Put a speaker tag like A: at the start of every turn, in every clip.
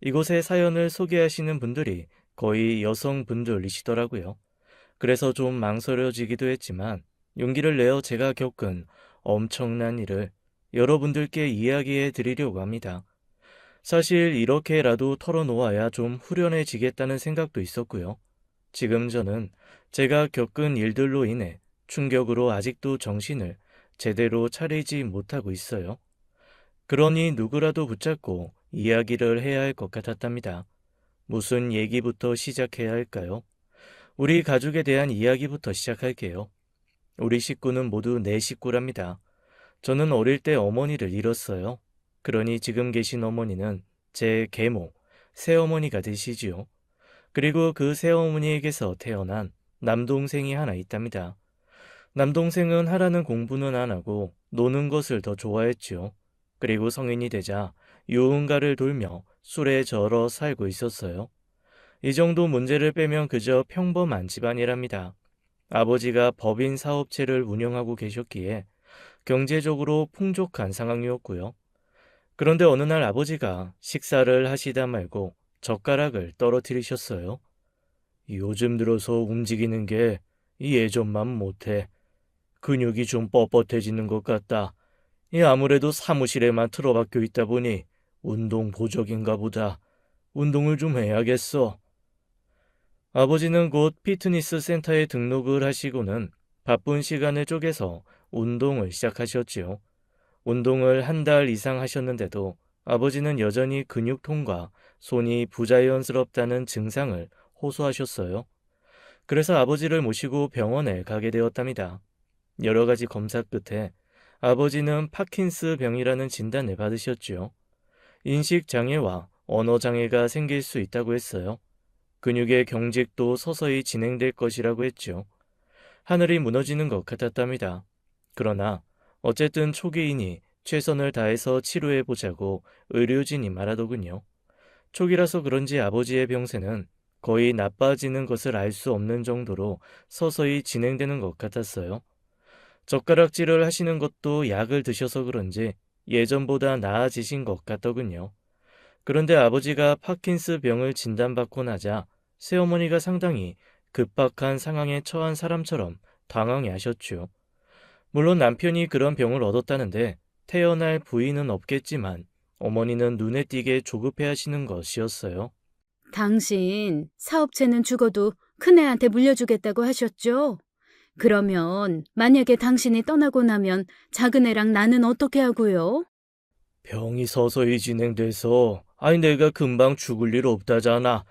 A: 이곳에 사연을 소개하시는 분들이 거의 여성분들이시더라고요. 그래서 좀 망설여지기도 했지만 용기를 내어 제가 겪은 엄청난 일을 여러분들께 이야기해 드리려고 합니다. 사실 이렇게라도 털어놓아야 좀 후련해지겠다는 생각도 있었고요. 지금 저는 제가 겪은 일들로 인해 충격으로 아직도 정신을 제대로 차리지 못하고 있어요. 그러니 누구라도 붙잡고 이야기를 해야 할 것 같았답니다. 무슨 얘기부터 시작해야 할까요? 우리 가족에 대한 이야기부터 시작할게요. 우리 식구는 모두 네 식구랍니다. 저는 어릴 때 어머니를 잃었어요. 그러니 지금 계신 어머니는 제 계모, 새어머니가 되시지요. 그리고 그 새어머니에게서 태어난 남동생이 하나 있답니다. 남동생은 하라는 공부는 안 하고 노는 것을 더 좋아했지요. 그리고 성인이 되자 유흥가를 돌며 술에 절어 살고 있었어요. 이 정도 문제를 빼면 그저 평범한 집안이랍니다. 아버지가 법인 사업체를 운영하고 계셨기에 경제적으로 풍족한 상황이었고요. 그런데 어느 날 아버지가 식사를 하시다 말고 젓가락을 떨어뜨리셨어요. 요즘 들어서 움직이는 게 예전만 못해. 근육이 좀 뻣뻣해지는 것 같다. 아무래도 사무실에만 틀어박혀 있다 보니 운동 보적인가 보다. 운동을 좀 해야겠어. 아버지는 곧 피트니스 센터에 등록을 하시고는 바쁜 시간을 쪼개서 운동을 시작하셨지요. 운동을 한 달 이상 하셨는데도 아버지는 여전히 근육통과 손이 부자연스럽다는 증상을 호소하셨어요. 그래서 아버지를 모시고 병원에 가게 되었답니다. 여러 가지 검사 끝에 아버지는 파킨스 병이라는 진단을 받으셨지요. 인식장애와 언어장애가 생길 수 있다고 했어요. 근육의 경직도 서서히 진행될 것이라고 했죠. 하늘이 무너지는 것 같았답니다. 그러나 어쨌든 초기이니 최선을 다해서 치료해보자고 의료진이 말하더군요. 초기라서 그런지 아버지의 병세는 거의 나빠지는 것을 알 수 없는 정도로 서서히 진행되는 것 같았어요. 젓가락질을 하시는 것도 약을 드셔서 그런지 예전보다 나아지신 것 같더군요. 그런데 아버지가 파킨스 병을 진단받고 나자 새어머니가 상당히 급박한 상황에 처한 사람처럼 당황해 하셨죠. 물론 남편이 그런 병을 얻었다는데 태어날 부인은 없겠지만 어머니는 눈에 띄게 조급해 하시는 것이었어요.
B: 당신 사업체는 죽어도 큰애한테 물려주겠다고 하셨죠? 그러면 만약에 당신이 떠나고 나면 작은애랑 나는 어떻게 하고요?
A: 병이 서서히 진행돼서 내가 금방 죽을 일 없다잖아.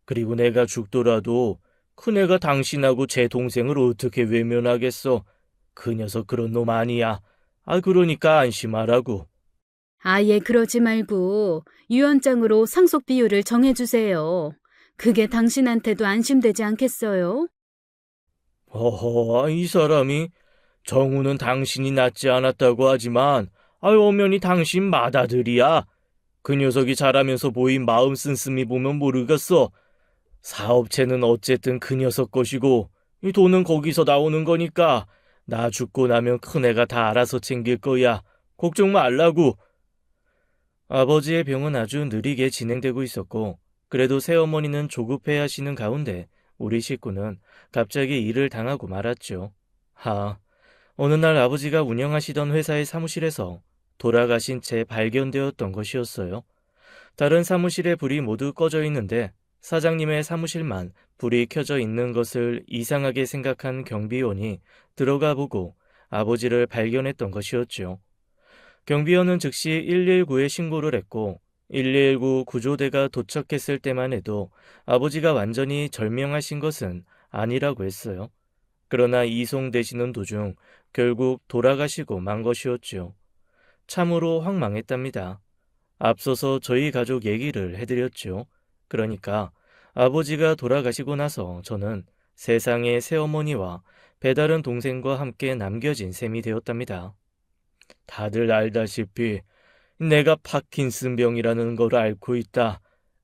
A: 그리고 내가 죽더라도 큰애가 당신하고 제 동생을 어떻게 외면하겠어. 그 녀석 그런 놈 아니야. 그러니까 안심하라고.
B: 아예 그러지 말고 유언장으로 상속 비율을 정해주세요. 그게 당신한테도 안심되지 않겠어요?
A: 허허, 이 사람이 정우는 당신이 낳지 않았다고 하지만 엄연히 당신 맏아들이야. 그 녀석이 자라면서 보인 마음 씀씀이 보면 모르겠어. 사업체는 어쨌든 그 녀석 것이고 이 돈은 거기서 나오는 거니까 나 죽고 나면 큰애가 다 알아서 챙길 거야. 걱정 말라고. 아버지의 병은 아주 느리게 진행되고 있었고 그래도 새어머니는 조급해 하시는 가운데 우리 식구는 갑자기 일을 당하고 말았죠. 어느 날 아버지가 운영하시던 회사의 사무실에서 돌아가신 채 발견되었던 것이었어요. 다른 사무실의 불이 모두 꺼져 있는데 사장님의 사무실만 불이 켜져 있는 것을 이상하게 생각한 경비원이 들어가 보고 아버지를 발견했던 것이었죠. 경비원은 즉시 119에 신고를 했고 119 구조대가 도착했을 때만 해도 아버지가 완전히 절명하신 것은 아니라고 했어요. 그러나 이송되시는 도중 결국 돌아가시고 만 것이었죠. 참으로 황망했답니다. 앞서서 저희 가족 얘기를 해드렸죠. 그러니까 아버지가 돌아가시고 나서 저는 세상의 새어머니와 배다른 동생과 함께 남겨진 셈이 되었답니다. 다들 알다시피 내가 파킨슨병이라는 걸 앓고 있다.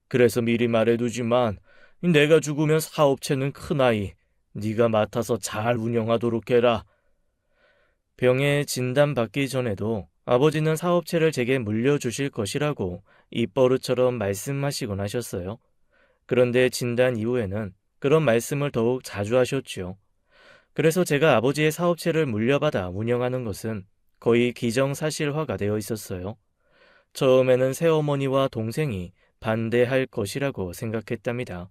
A: 그래서 미리 말해두지만 내가 죽으면 사업체는 큰아이, 네가 맡아서 잘 운영하도록 해라. 병에 진단받기 전에도 아버지는 사업체를 제게 물려주실 것이라고 입버릇처럼 말씀하시곤 하셨어요. 그런데 진단 이후에는 그런 말씀을 더욱 자주 하셨지요. 그래서 제가 아버지의 사업체를 물려받아 운영하는 것은 거의 기정사실화가 되어 있었어요. 처음에는 새어머니와 동생이 반대할 것이라고 생각했답니다.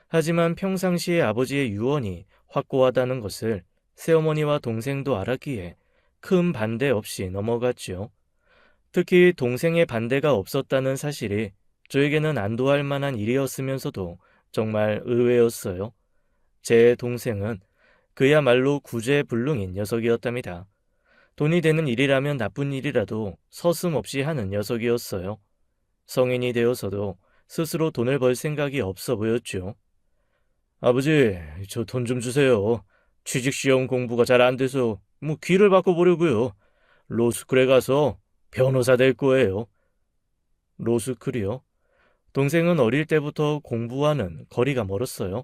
A: 하지만 평상시에 아버지의 유언이 확고하다는 것을 새어머니와 동생도 알았기에 큰 반대 없이 넘어갔지요. 특히 동생의 반대가 없었다는 사실이 저에게는 안도할 만한 일이었으면서도 정말 의외였어요. 제 동생은 그야말로 구제불능인 녀석이었답니다. 돈이 되는 일이라면 나쁜 일이라도 서슴없이 하는 녀석이었어요. 성인이 되어서도 스스로 돈을 벌 생각이 없어 보였죠. 아버지, 저 돈 좀 주세요. 취직시험 공부가 잘 안 돼서 귀를 바꿔보려고요. 로스쿨에 가서 변호사 될 거예요. 로스쿨이요? 동생은 어릴 때부터 공부와는 거리가 멀었어요.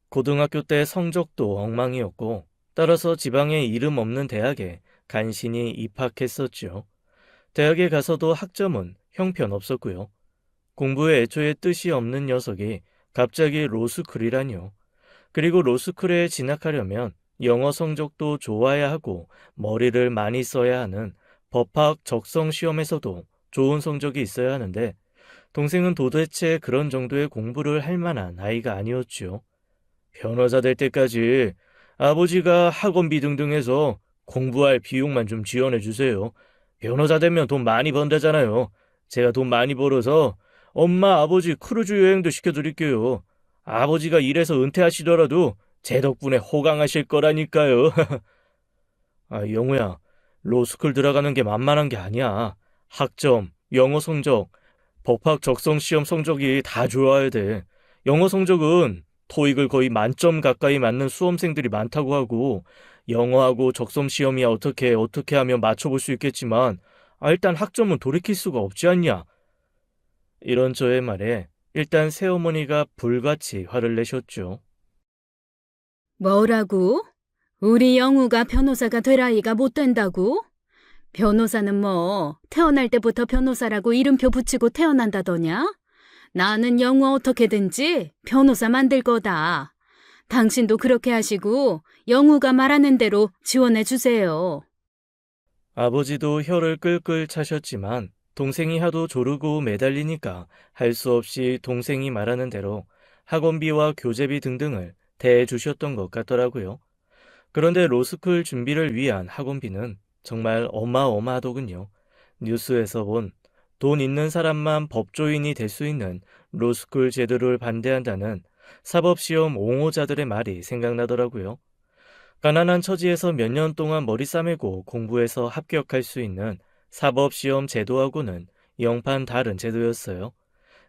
A: 고등학교 때 성적도 엉망이었고 따라서 지방의 이름 없는 대학에 간신히 입학했었죠. 대학에 가서도 학점은 형편없었고요. 공부에 애초에 뜻이 없는 녀석이 갑자기 로스쿨이라뇨. 그리고 로스쿨에 진학하려면 영어 성적도 좋아야 하고 머리를 많이 써야 하는 법학 적성 시험에서도 좋은 성적이 있어야 하는데 동생은 도대체 그런 정도의 공부를 할 만한 아이가 아니었지요. 변호사 될 때까지 아버지가 학원비 등등 해서 공부할 비용만 좀 지원해 주세요. 변호사 되면 돈 많이 번다잖아요. 제가 돈 많이 벌어서 엄마 아버지 크루즈 여행도 시켜드릴게요. 아버지가 일해서 은퇴하시더라도 제 덕분에 호강하실 거라니까요. 아, 영우야, 로스쿨 들어가는 게 만만한 게 아니야. 학점, 영어 성적, 법학 적성 시험 성적이 다 좋아야 돼. 영어 성적은 토익을 거의 만점 가까이 맞는 수험생들이 많다고 하고 영어하고 적성 시험이야 어떻게 하면 맞춰볼 수 있겠지만 일단 학점은 돌이킬 수가 없지 않냐. 이런 저의 말에 일단 새어머니가 불같이 화를 내셨죠.
B: 뭐라고? 우리 영우가 변호사가 될 아이가 못 된다고? 변호사는 뭐 태어날 때부터 변호사라고 이름표 붙이고 태어난다더냐? 나는 영우 어떻게든지 변호사 만들 거다. 당신도 그렇게 하시고 영우가 말하는 대로 지원해 주세요.
A: 아버지도 혀를 끌끌 차셨지만 동생이 하도 조르고 매달리니까 할 수 없이 동생이 말하는 대로 학원비와 교재비 등등을 대주셨던 것 같더라고요. 그런데 로스쿨 준비를 위한 학원비는 정말 어마어마하더군요. 뉴스에서 본 돈 있는 사람만 법조인이 될 수 있는 로스쿨 제도를 반대한다는 사법시험 옹호자들의 말이 생각나더라고요. 가난한 처지에서 몇 년 동안 머리 싸매고 공부해서 합격할 수 있는 사법시험 제도하고는 영판 다른 제도였어요.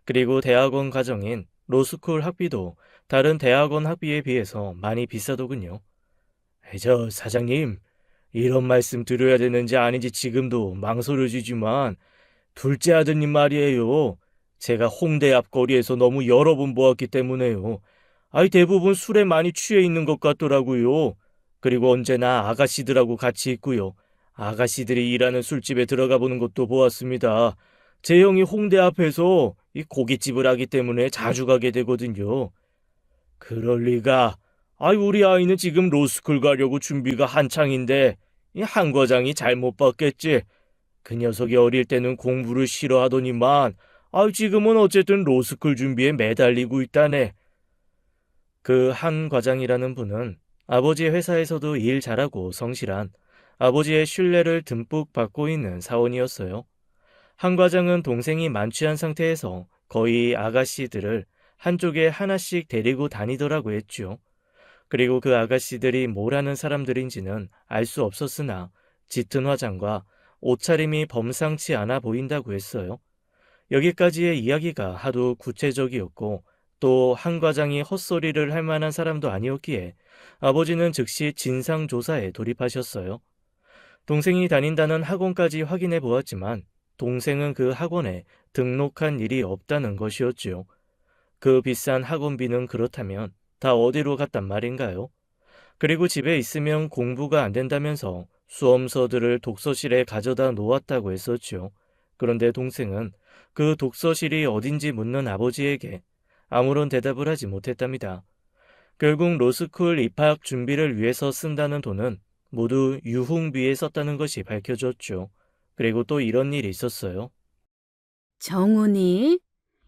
A: 그리고 대학원 과정인 로스쿨 학비도 다른 대학원 학비에 비해서 많이 비싸더군요. 저 사장님, 이런 말씀 드려야 되는지 아닌지 지금도 망설여지지만 둘째 아드님 말이에요. 제가 홍대 앞거리에서 너무 여러 번 보았기 때문에요. 대부분 술에 많이 취해 있는 것 같더라고요. 그리고 언제나 아가씨들하고 같이 있고요. 아가씨들이 일하는 술집에 들어가 보는 것도 보았습니다. 제 형이 홍대 앞에서 이 고깃집을 하기 때문에 자주 가게 되거든요. 그럴 리가. 우리 아이는 지금 로스쿨 가려고 준비가 한창인데 이 한 과장이 잘못 봤겠지. 그 녀석이 어릴 때는 공부를 싫어하더니만 지금은 어쨌든 로스쿨 준비에 매달리고 있다네. 그 한 과장이라는 분은 아버지의 회사에서도 일 잘하고 성실한 아버지의 신뢰를 듬뿍 받고 있는 사원이었어요. 한 과장은 동생이 만취한 상태에서 거의 아가씨들을 한쪽에 하나씩 데리고 다니더라고 했죠. 그리고 그 아가씨들이 뭘 하는 사람들인지는 알 수 없었으나 짙은 화장과 옷차림이 범상치 않아 보인다고 했어요. 여기까지의 이야기가 하도 구체적이었고 또 한 과장이 헛소리를 할 만한 사람도 아니었기에 아버지는 즉시 진상조사에 돌입하셨어요. 동생이 다닌다는 학원까지 확인해 보았지만 동생은 그 학원에 등록한 일이 없다는 것이었지요. 그 비싼 학원비는 그렇다면 다 어디로 갔단 말인가요? 그리고 집에 있으면 공부가 안 된다면서 수험서들을 독서실에 가져다 놓았다고 했었죠. 그런데 동생은 그 독서실이 어딘지 묻는 아버지에게 아무런 대답을 하지 못했답니다. 결국 로스쿨 입학 준비를 위해서 쓴다는 돈은 모두 유흥비에 썼다는 것이 밝혀졌죠. 그리고 또 이런 일이 있었어요.
B: 정훈이,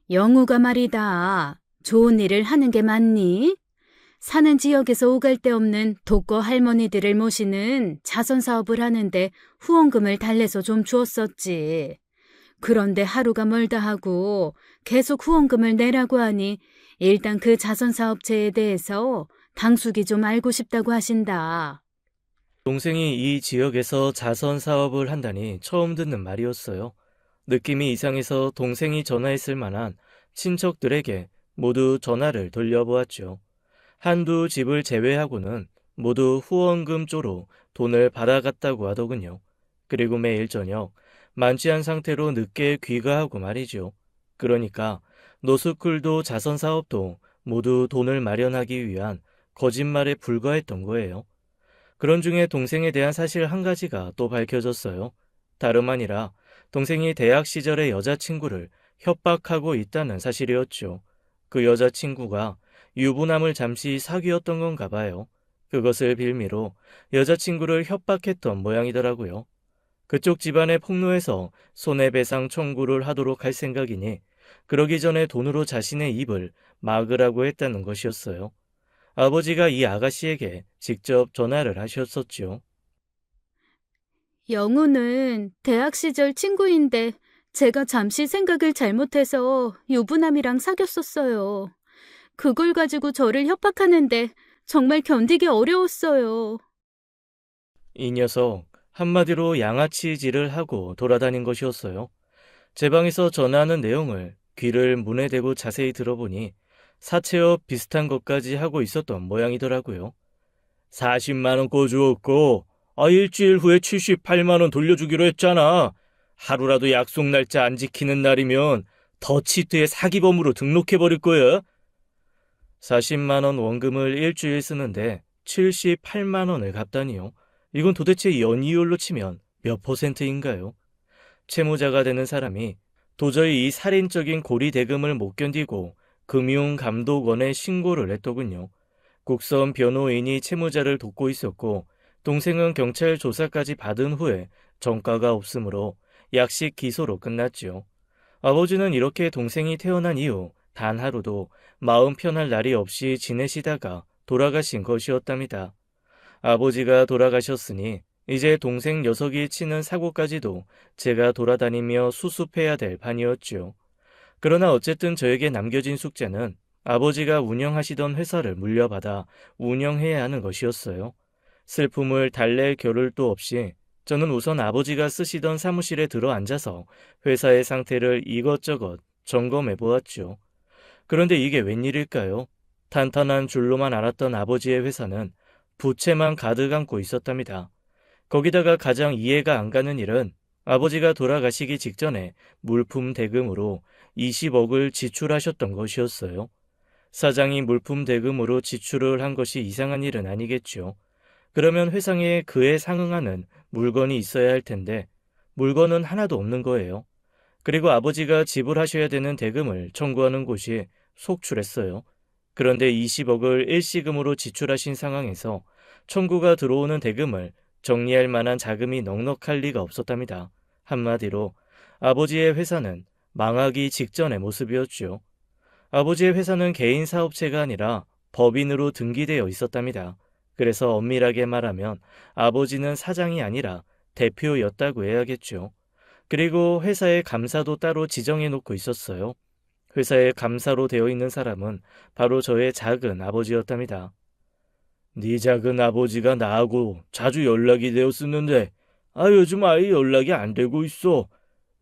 B: 영우가 말이다. 좋은 일을 하는 게 맞니? 사는 지역에서 오갈 데 없는 독거 할머니들을 모시는 자선 사업을 하는데 후원금을 달래서 좀 주었었지. 그런데 하루가 멀다 하고 계속 후원금을 내라고 하니 일단 그 자선 사업체에 대해서 당숙이 좀 알고 싶다고 하신다.
A: 동생이 이 지역에서 자선 사업을 한다니 처음 듣는 말이었어요. 느낌이 이상해서 동생이 전화했을 만한 친척들에게 모두 전화를 돌려보았죠. 한두 집을 제외하고는 모두 후원금 쪼로 돈을 받아갔다고 하더군요. 그리고 매일 저녁 만취한 상태로 늦게 귀가하고 말이죠. 그러니까 노스쿨도 자선사업도 모두 돈을 마련하기 위한 거짓말에 불과했던 거예요. 그런 중에 동생에 대한 사실 한 가지가 또 밝혀졌어요. 다름 아니라 동생이 대학 시절의 여자친구를 협박하고 있다는 사실이었죠. 그 여자친구가 유부남을 잠시 사귀었던 건가 봐요. 그것을 빌미로 여자친구를 협박했던 모양이더라고요. 그쪽 집안에 폭로해서 손해배상 청구를 하도록 할 생각이니 그러기 전에 돈으로 자신의 입을 막으라고 했다는 것이었어요. 아버지가 이 아가씨에게 직접 전화를 하셨었죠.
B: 영우는 대학 시절 친구인데 제가 잠시 생각을 잘못해서 유부남이랑 사귀었었어요. 그걸 가지고 저를 협박하는데 정말 견디기 어려웠어요.
A: 이 녀석 한마디로 양아치질을 하고 돌아다닌 것이었어요. 제 방에서 전화하는 내용을 귀를 문에 대고 자세히 들어보니 사채업 비슷한 것까지 하고 있었던 모양이더라고요. 40만 원 꿔주었고 일주일 후에 78만 원 돌려주기로 했잖아. 하루라도 약속 날짜 안 지키는 날이면 더치트에 사기범으로 등록해버릴 거야. 40만 원 원금을 일주일 쓰는데 78만 원을 갚다니요. 이건 도대체 연이율로 치면 몇 퍼센트인가요? 채무자가 되는 사람이 도저히 이 살인적인 고리대금을 못 견디고 금융감독원에 신고를 했더군요. 국선 변호인이 채무자를 돕고 있었고 동생은 경찰 조사까지 받은 후에 전과가 없으므로 약식 기소로 끝났죠. 아버지는 이렇게 동생이 태어난 이후 단 하루도 마음 편할 날이 없이 지내시다가 돌아가신 것이었답니다. 아버지가 돌아가셨으니 이제 동생 녀석이 치는 사고까지도 제가 돌아다니며 수습해야 될 판이었죠. 그러나 어쨌든 저에게 남겨진 숙제는 아버지가 운영하시던 회사를 물려받아 운영해야 하는 것이었어요. 슬픔을 달랠 겨를도 없이 저는 우선 아버지가 쓰시던 사무실에 들어 앉아서 회사의 상태를 이것저것 점검해 보았죠. 그런데 이게 웬일일까요? 탄탄한 줄로만 알았던 아버지의 회사는 부채만 가득 안고 있었답니다. 거기다가 가장 이해가 안 가는 일은 아버지가 돌아가시기 직전에 물품 대금으로 20억을 지출하셨던 것이었어요. 사장이 물품 대금으로 지출을 한 것이 이상한 일은 아니겠죠. 그러면 회상에 그에 상응하는 물건이 있어야 할 텐데 물건은 하나도 없는 거예요. 그리고 아버지가 지불하셔야 되는 대금을 청구하는 곳이 속출했어요. 그런데 20억을 일시금으로 지출하신 상황에서 청구가 들어오는 대금을 정리할 만한 자금이 넉넉할 리가 없었답니다. 한마디로 아버지의 회사는 망하기 직전의 모습이었죠. 아버지의 회사는 개인 사업체가 아니라 법인으로 등기되어 있었답니다. 그래서 엄밀하게 말하면 아버지는 사장이 아니라 대표였다고 해야겠죠. 그리고 회사의 감사도 따로 지정해 놓고 있었어요. 회사의 감사로 되어 있는 사람은 바로 저의 작은 아버지였답니다. 네 작은 아버지가 나하고 자주 연락이 되었었는데 요즘 아예 연락이 안 되고 있어.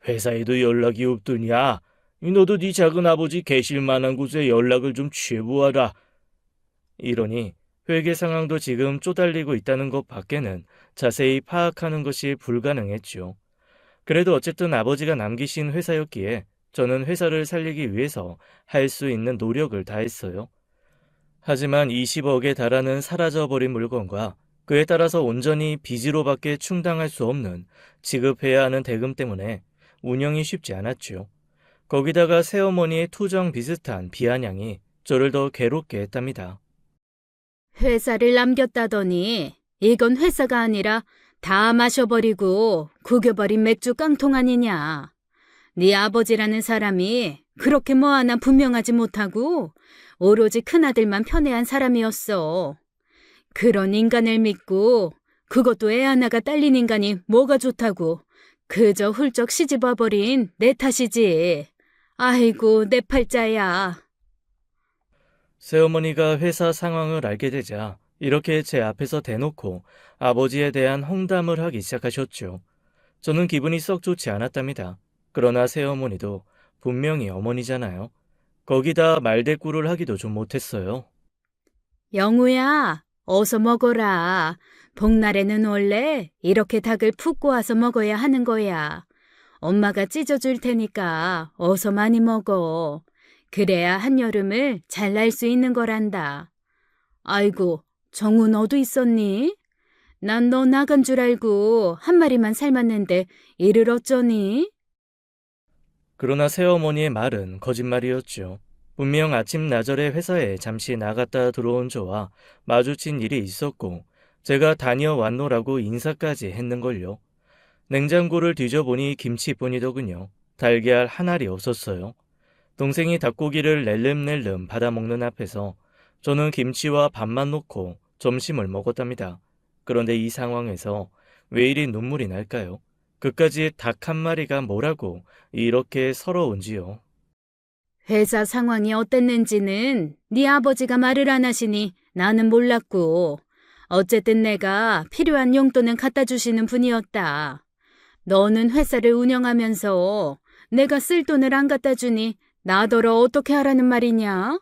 A: 회사에도 연락이 없더냐. 너도 네 작은 아버지 계실 만한 곳에 연락을 좀 취해보아라. 이러니 회계 상황도 지금 쪼달리고 있다는 것 밖에는 자세히 파악하는 것이 불가능했죠. 그래도 어쨌든 아버지가 남기신 회사였기에 저는 회사를 살리기 위해서 할 수 있는 노력을 다했어요. 하지만 20억에 달하는 사라져버린 물건과 그에 따라서 온전히 빚으로밖에 충당할 수 없는 지급해야 하는 대금 때문에 운영이 쉽지 않았죠. 거기다가 새어머니의 투정 비슷한 비아냥이 저를 더 괴롭게 했답니다.
B: 회사를 남겼다더니 이건 회사가 아니라 다 마셔버리고 구겨버린 맥주 깡통 아니냐. 네 아버지라는 사람이 그렇게 뭐 하나 분명하지 못하고 오로지 큰아들만 편애한 사람이었어. 그런 인간을 믿고 그것도 애 하나가 딸린 인간이 뭐가 좋다고 그저 훌쩍 시집와버린 내 탓이지. 아이고 내 팔자야.
A: 새어머니가 회사 상황을 알게 되자 이렇게 제 앞에서 대놓고 아버지에 대한 험담을 하기 시작하셨죠. 저는 기분이 썩 좋지 않았답니다. 그러나 새어머니도 분명히 어머니잖아요. 거기다 말대꾸를 하기도 좀 못했어요.
B: 영우야, 어서 먹어라. 복날에는 원래 이렇게 닭을 푹 고아서 먹어야 하는 거야. 엄마가 찢어줄 테니까 어서 많이 먹어. 그래야 한여름을 잘 날 수 있는 거란다. 아이고, 정우 너도 있었니? 난 너 나간 줄 알고 한 마리만 삶았는데 이를 어쩌니?
A: 그러나 새어머니의 말은 거짓말이었죠. 분명 아침 나절에 회사에 잠시 나갔다 들어온 저와 마주친 일이 있었고 제가 다녀왔노라고 인사까지 했는걸요. 냉장고를 뒤져보니 김치뿐이더군요. 달걀 한 알이 없었어요. 동생이 닭고기를 낼름낼름 받아먹는 앞에서 저는 김치와 밥만 놓고 점심을 먹었답니다. 그런데 이 상황에서 왜 이리 눈물이 날까요? 그까지 닭 한 마리가 뭐라고 이렇게 서러운지요.
B: 회사 상황이 어땠는지는 네 아버지가 말을 안 하시니 나는 몰랐고 어쨌든 내가 필요한 용돈은 갖다 주시는 분이었다. 너는 회사를 운영하면서 내가 쓸 돈을 안 갖다 주니 나더러 어떻게 하라는 말이냐?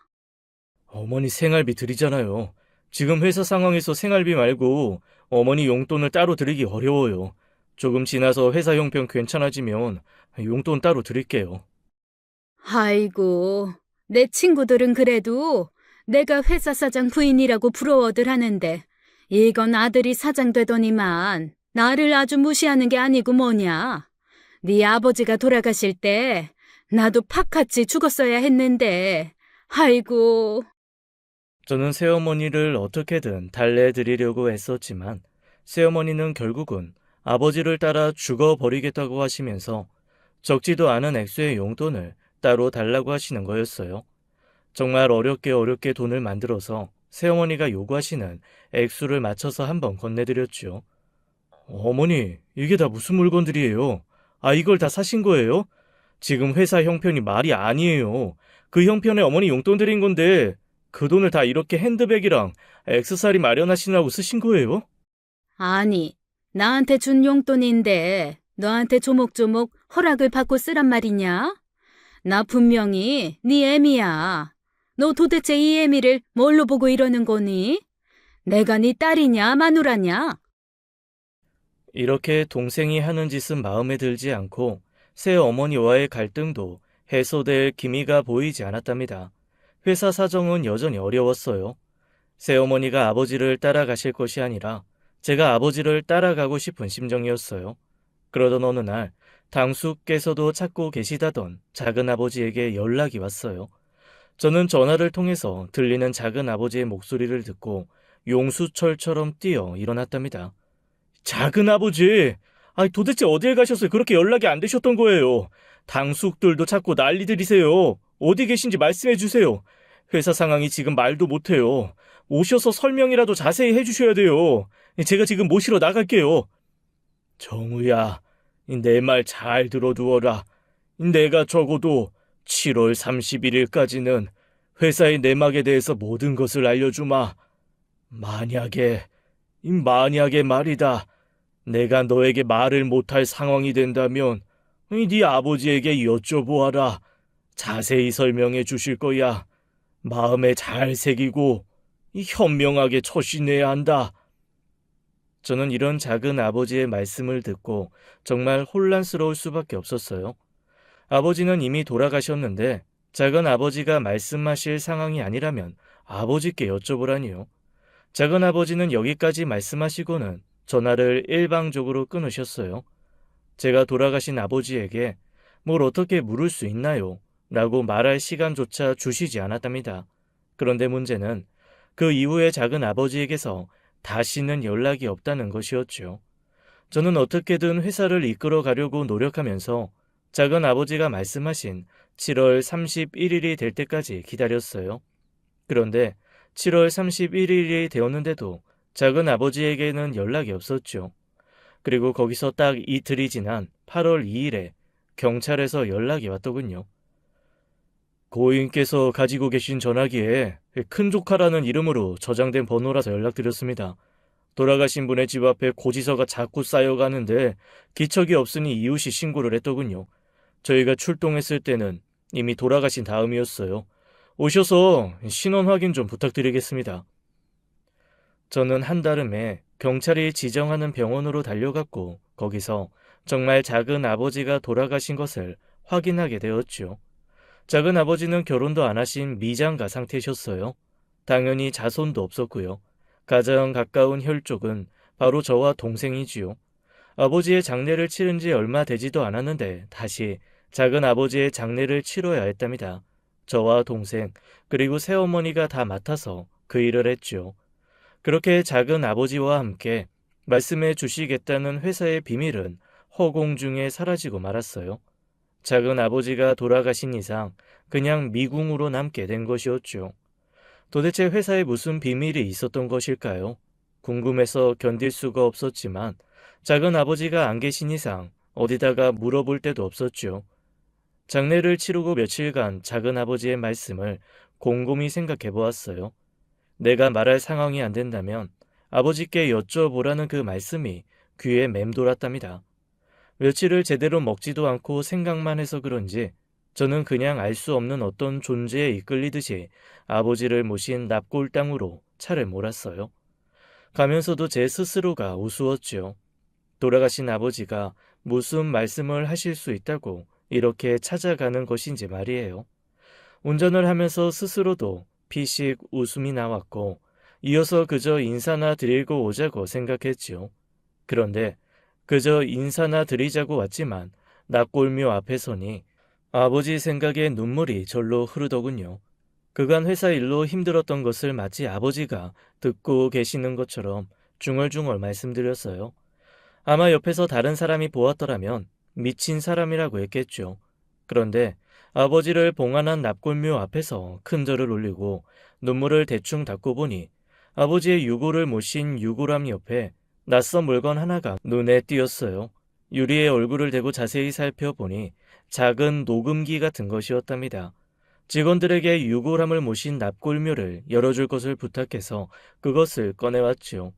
A: 어머니 생활비 드리잖아요. 지금 회사 상황에서 생활비 말고 어머니 용돈을 따로 드리기 어려워요. 조금 지나서 회사 형편 괜찮아지면 용돈 따로 드릴게요.
B: 아이고, 내 친구들은 그래도 내가 회사 사장 부인이라고 부러워들 하는데 이건 아들이 사장 되더니만 나를 아주 무시하는 게 아니고 뭐냐. 네 아버지가 돌아가실 때 나도 팍같이 죽었어야 했는데 아이고.
A: 저는 새어머니를 어떻게든 달래드리려고 애썼지만 새어머니는 결국은 아버지를 따라 죽어버리겠다고 하시면서 적지도 않은 액수의 용돈을 따로 달라고 하시는 거였어요. 정말 어렵게 돈을 만들어서 새어머니가 요구하시는 액수를 맞춰서 한번 건네드렸죠. 어머니, 이게 다 무슨 물건들이에요? 아, 이걸 다 사신 거예요? 지금 회사 형편이 말이 아니에요. 그 형편에 어머니 용돈 드린 건데 그 돈을 다 이렇게 핸드백이랑 액세서리 마련하시느라고 쓰신 거예요?
B: 아니, 나한테 준 용돈인데 너한테 조목조목 허락을 받고 쓰란 말이냐? 나 분명히 네 애미야. 너 도대체 이 애미를 뭘로 보고 이러는 거니? 내가 네 딸이냐 마누라냐?
A: 이렇게 동생이 하는 짓은 마음에 들지 않고 새어머니와의 갈등도 해소될 기미가 보이지 않았답니다. 회사 사정은 여전히 어려웠어요. 새어머니가 아버지를 따라가실 것이 아니라 제가 아버지를 따라가고 싶은 심정이었어요. 그러던 어느 날 당숙께서도 찾고 계시다던 작은아버지에게 연락이 왔어요. 저는 전화를 통해서 들리는 작은아버지의 목소리를 듣고 용수철처럼 뛰어 일어났답니다. 작은아버지! 도대체 어딜 가셨어요? 그렇게 연락이 안 되셨던 거예요. 당숙들도 찾고 난리들이세요. 어디 계신지 말씀해 주세요. 회사 상황이 지금 말도 못해요. 오셔서 설명이라도 자세히 해주셔야 돼요. 제가 지금 모시러 나갈게요. 정우야, 내 말 잘 들어두어라. 내가 적어도 7월 31일까지는 회사의 내막에 대해서 모든 것을 알려주마. 만약에 말이다. 내가 너에게 말을 못할 상황이 된다면 네 아버지에게 여쭤보아라. 자세히 설명해 주실 거야. 마음에 잘 새기고 현명하게 처신해야 한다. 저는 이런 작은 아버지의 말씀을 듣고 정말 혼란스러울 수밖에 없었어요. 아버지는 이미 돌아가셨는데 작은 아버지가 말씀하실 상황이 아니라면 아버지께 여쭤보라니요. 작은아버지는 여기까지 말씀하시고는 전화를 일방적으로 끊으셨어요. 제가 돌아가신 아버지에게 뭘 어떻게 물을 수 있나요? 라고 말할 시간조차 주시지 않았답니다. 그런데 문제는 그 이후에 작은아버지에게서 다시는 연락이 없다는 것이었죠. 저는 어떻게든 회사를 이끌어 가려고 노력하면서 작은아버지가 말씀하신 7월 31일이 될 때까지 기다렸어요. 그런데 7월 31일이 되었는데도 작은아버지에게는 연락이 없었죠. 그리고 거기서 딱 이틀이 지난 8월 2일에 경찰에서 연락이 왔더군요. 고인께서 가지고 계신 전화기에 큰조카라는 이름으로 저장된 번호라서 연락드렸습니다. 돌아가신 분의 집 앞에 고지서가 자꾸 쌓여가는데 기척이 없으니 이웃이 신고를 했더군요. 저희가 출동했을 때는 이미 돌아가신 다음이었어요. 오셔서 신원 확인 좀 부탁드리겠습니다. 저는 한달음에 경찰이 지정하는 병원으로 달려갔고 거기서 정말 작은 아버지가 돌아가신 것을 확인하게 되었죠. 작은 아버지는 결혼도 안 하신 미장가 상태셨어요. 당연히 자손도 없었고요. 가장 가까운 혈족은 바로 저와 동생이지요. 아버지의 장례를 치른 지 얼마 되지도 않았는데 다시 작은 아버지의 장례를 치러야 했답니다. 저와 동생 그리고 새어머니가 다 맡아서 그 일을 했죠. 그렇게 작은 아버지와 함께 말씀해 주시겠다는 회사의 비밀은 허공 중에 사라지고 말았어요. 작은 아버지가 돌아가신 이상 그냥 미궁으로 남게 된 것이었죠. 도대체 회사에 무슨 비밀이 있었던 것일까요? 궁금해서 견딜 수가 없었지만 작은 아버지가 안 계신 이상 어디다가 물어볼 데도 없었죠. 장례를 치르고 며칠간 작은 아버지의 말씀을 곰곰이 생각해 보았어요. 내가 말할 상황이 안 된다면 아버지께 여쭤보라는 그 말씀이 귀에 맴돌았답니다. 며칠을 제대로 먹지도 않고 생각만 해서 그런지 저는 그냥 알 수 없는 어떤 존재에 이끌리듯이 아버지를 모신 납골당으로 차를 몰았어요. 가면서도 제 스스로가 우스웠죠. 돌아가신 아버지가 무슨 말씀을 하실 수 있다고 이렇게 찾아가는 것인지 말이에요. 운전을 하면서 스스로도 피식 웃음이 나왔고 이어서 그저 인사나 드리고 오자고 생각했지요. 그런데 그저 인사나 드리자고 왔지만 납골묘 앞에 서니 아버지 생각에 눈물이 절로 흐르더군요. 그간 회사 일로 힘들었던 것을 마치 아버지가 듣고 계시는 것처럼 중얼중얼 말씀드렸어요. 아마 옆에서 다른 사람이 보았더라면 미친 사람이라고 했겠죠. 그런데 아버지를 봉안한 납골묘 앞에서 큰절을 올리고 눈물을 대충 닦고 보니 아버지의 유골을 모신 유골함 옆에 낯선 물건 하나가 눈에 띄었어요. 유리에 얼굴을 대고 자세히 살펴보니 작은 녹음기 같은 것이었답니다. 직원들에게 유골함을 모신 납골묘를 열어줄 것을 부탁해서 그것을 꺼내왔지요.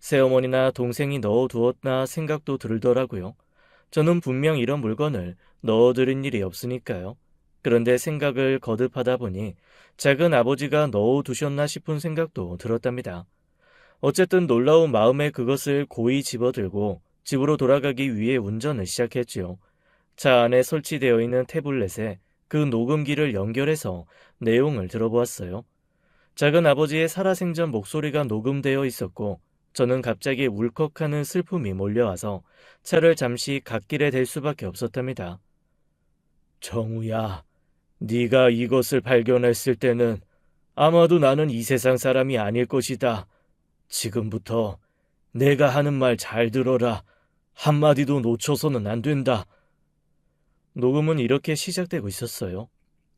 A: 새어머니나 동생이 넣어두었나 생각도 들더라고요. 저는 분명 이런 물건을 넣어드린 일이 없으니까요. 그런데 생각을 거듭하다 보니 작은 아버지가 넣어두셨나 싶은 생각도 들었답니다. 어쨌든 놀라운 마음에 그것을 고이 집어들고 집으로 돌아가기 위해 운전을 시작했지요. 차 안에 설치되어 있는 태블릿에 그 녹음기를 연결해서 내용을 들어보았어요. 작은 아버지의 살아생전 목소리가 녹음되어 있었고 저는 갑자기 울컥하는 슬픔이 몰려와서 차를 잠시 갓길에 댈 수밖에 없었답니다. 정우야, 네가 이것을 발견했을 때는 아마도 나는 이 세상 사람이 아닐 것이다. 지금부터 내가 하는 말 잘 들어라. 한마디도 놓쳐서는 안 된다. 녹음은 이렇게 시작되고 있었어요.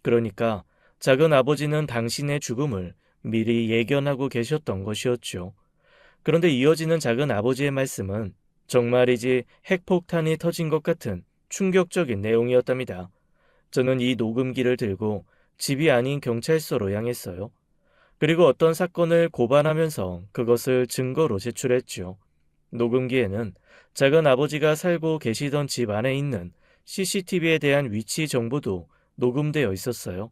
A: 그러니까 작은 아버지는 당신의 죽음을 미리 예견하고 계셨던 것이었죠. 그런데 이어지는 작은 아버지의 말씀은 정말이지 핵폭탄이 터진 것 같은 충격적인 내용이었답니다. 저는 이 녹음기를 들고 집이 아닌 경찰서로 향했어요. 그리고 어떤 사건을 고발하면서 그것을 증거로 제출했죠. 녹음기에는 작은 아버지가 살고 계시던 집 안에 있는 CCTV에 대한 위치 정보도 녹음되어 있었어요.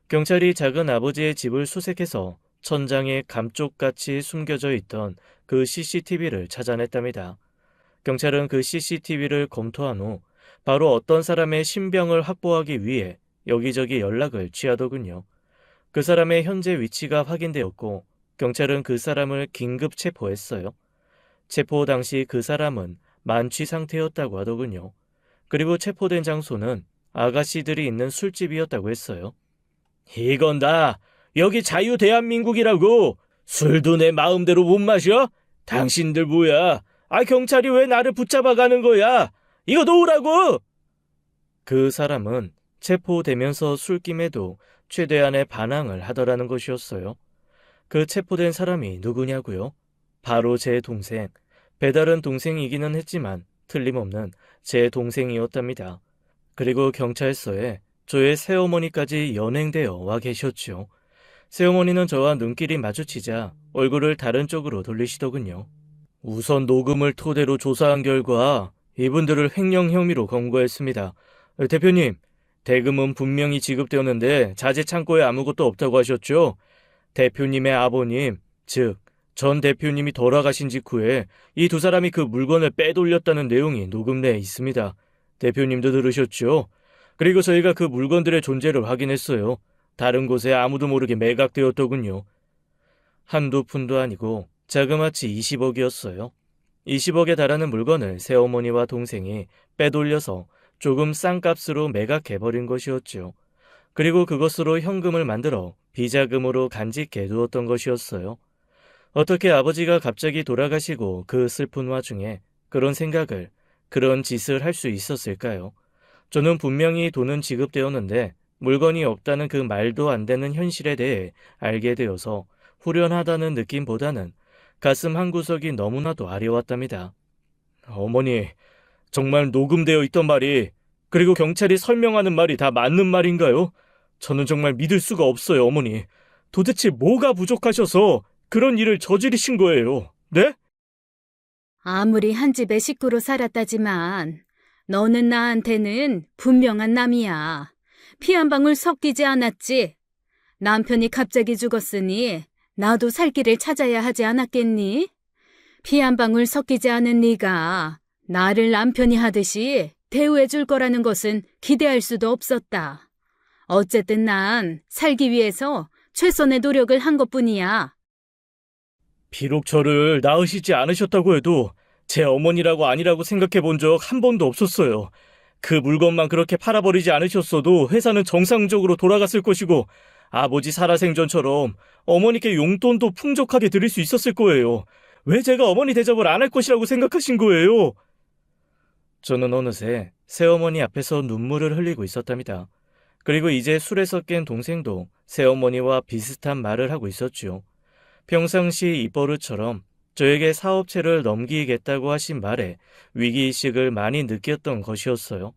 A: 경찰이 작은 아버지의 집을 수색해서 천장에 감쪽같이 숨겨져 있던 그 CCTV를 찾아냈답니다. 경찰은 그 CCTV를 검토한 후 바로 어떤 사람의 신병을 확보하기 위해 여기저기 연락을 취하더군요. 그 사람의 현재 위치가 확인되었고 경찰은 그 사람을 긴급 체포했어요. 체포 당시 그 사람은 만취 상태였다고 하더군요. 그리고 체포된 장소는 아가씨들이 있는 술집이었다고 했어요. 이건 다 여기 자유 대한민국이라고. 술도 내 마음대로 못 마셔? 당신들 뭐야? 경찰이 왜 나를 붙잡아 가는 거야? 이거 놓으라고! 그 사람은 체포되면서 술김에도 최대한의 반항을 하더라는 것이었어요. 그 체포된 사람이 누구냐고요? 바로 제 동생. 배달은 동생이기는 했지만 틀림없는 제 동생이었답니다. 그리고 경찰서에 저의 새어머니까지 연행되어 와 계셨죠. 새어머니는 저와 눈길이 마주치자 얼굴을 다른 쪽으로 돌리시더군요. 우선 녹음을 토대로 조사한 결과 이분들을 횡령 혐의로 검거했습니다. 대표님, 대금은 분명히 지급되었는데 자재 창고에 아무것도 없다고 하셨죠? 대표님의 아버님, 즉 전 대표님이 돌아가신 직후에 이 두 사람이 그 물건을 빼돌렸다는 내용이 녹음내에 있습니다. 대표님도 들으셨죠? 그리고 저희가 그 물건들의 존재를 확인했어요. 다른 곳에 아무도 모르게 매각되었더군요. 한두 푼도 아니고 자그마치 20억이었어요. 20억에 달하는 물건을 새어머니와 동생이 빼돌려서 조금 싼 값으로 매각해버린 것이었죠. 그리고 그것으로 현금을 만들어 비자금으로 간직해 두었던 것이었어요. 어떻게 아버지가 갑자기 돌아가시고 그 슬픈 와중에 그런 생각을, 그런 짓을 할 수 있었을까요? 저는 분명히 돈은 지급되었는데 물건이 없다는 그 말도 안 되는 현실에 대해 알게 되어서 후련하다는 느낌보다는 가슴 한구석이 너무나도 아려왔답니다. 어머니, 정말 녹음되어 있던 말이, 그리고 경찰이 설명하는 말이 다 맞는 말인가요? 저는 정말 믿을 수가 없어요, 어머니. 도대체 뭐가 부족하셔서 그런 일을 저지르신 거예요, 네?
B: 아무리 한 집의 식구로 살았다지만 너는 나한테는 분명한 남이야. 피 한 방울 섞이지 않았지. 남편이 갑자기 죽었으니 나도 살 길을 찾아야 하지 않았겠니? 피 한 방울 섞이지 않은 네가 나를 남편이 하듯이 대우해 줄 거라는 것은 기대할 수도 없었다. 어쨌든 난 살기 위해서 최선의 노력을 한 것뿐이야.
A: 비록 저를 낳으시지 않으셨다고 해도 제 어머니라고 아니라고 생각해 본 적 한 번도 없었어요. 그 물건만 그렇게 팔아버리지 않으셨어도 회사는 정상적으로 돌아갔을 것이고 아버지 살아생전처럼 어머니께 용돈도 풍족하게 드릴 수 있었을 거예요. 왜 제가 어머니 대접을 안 할 것이라고 생각하신 거예요? 저는 어느새 새어머니 앞에서 눈물을 흘리고 있었답니다. 그리고 이제 술에서 깬 동생도 새어머니와 비슷한 말을 하고 있었죠. 평상시 입버릇처럼 저에게 사업체를 넘기겠다고 하신 말에 위기의식을 많이 느꼈던 것이었어요.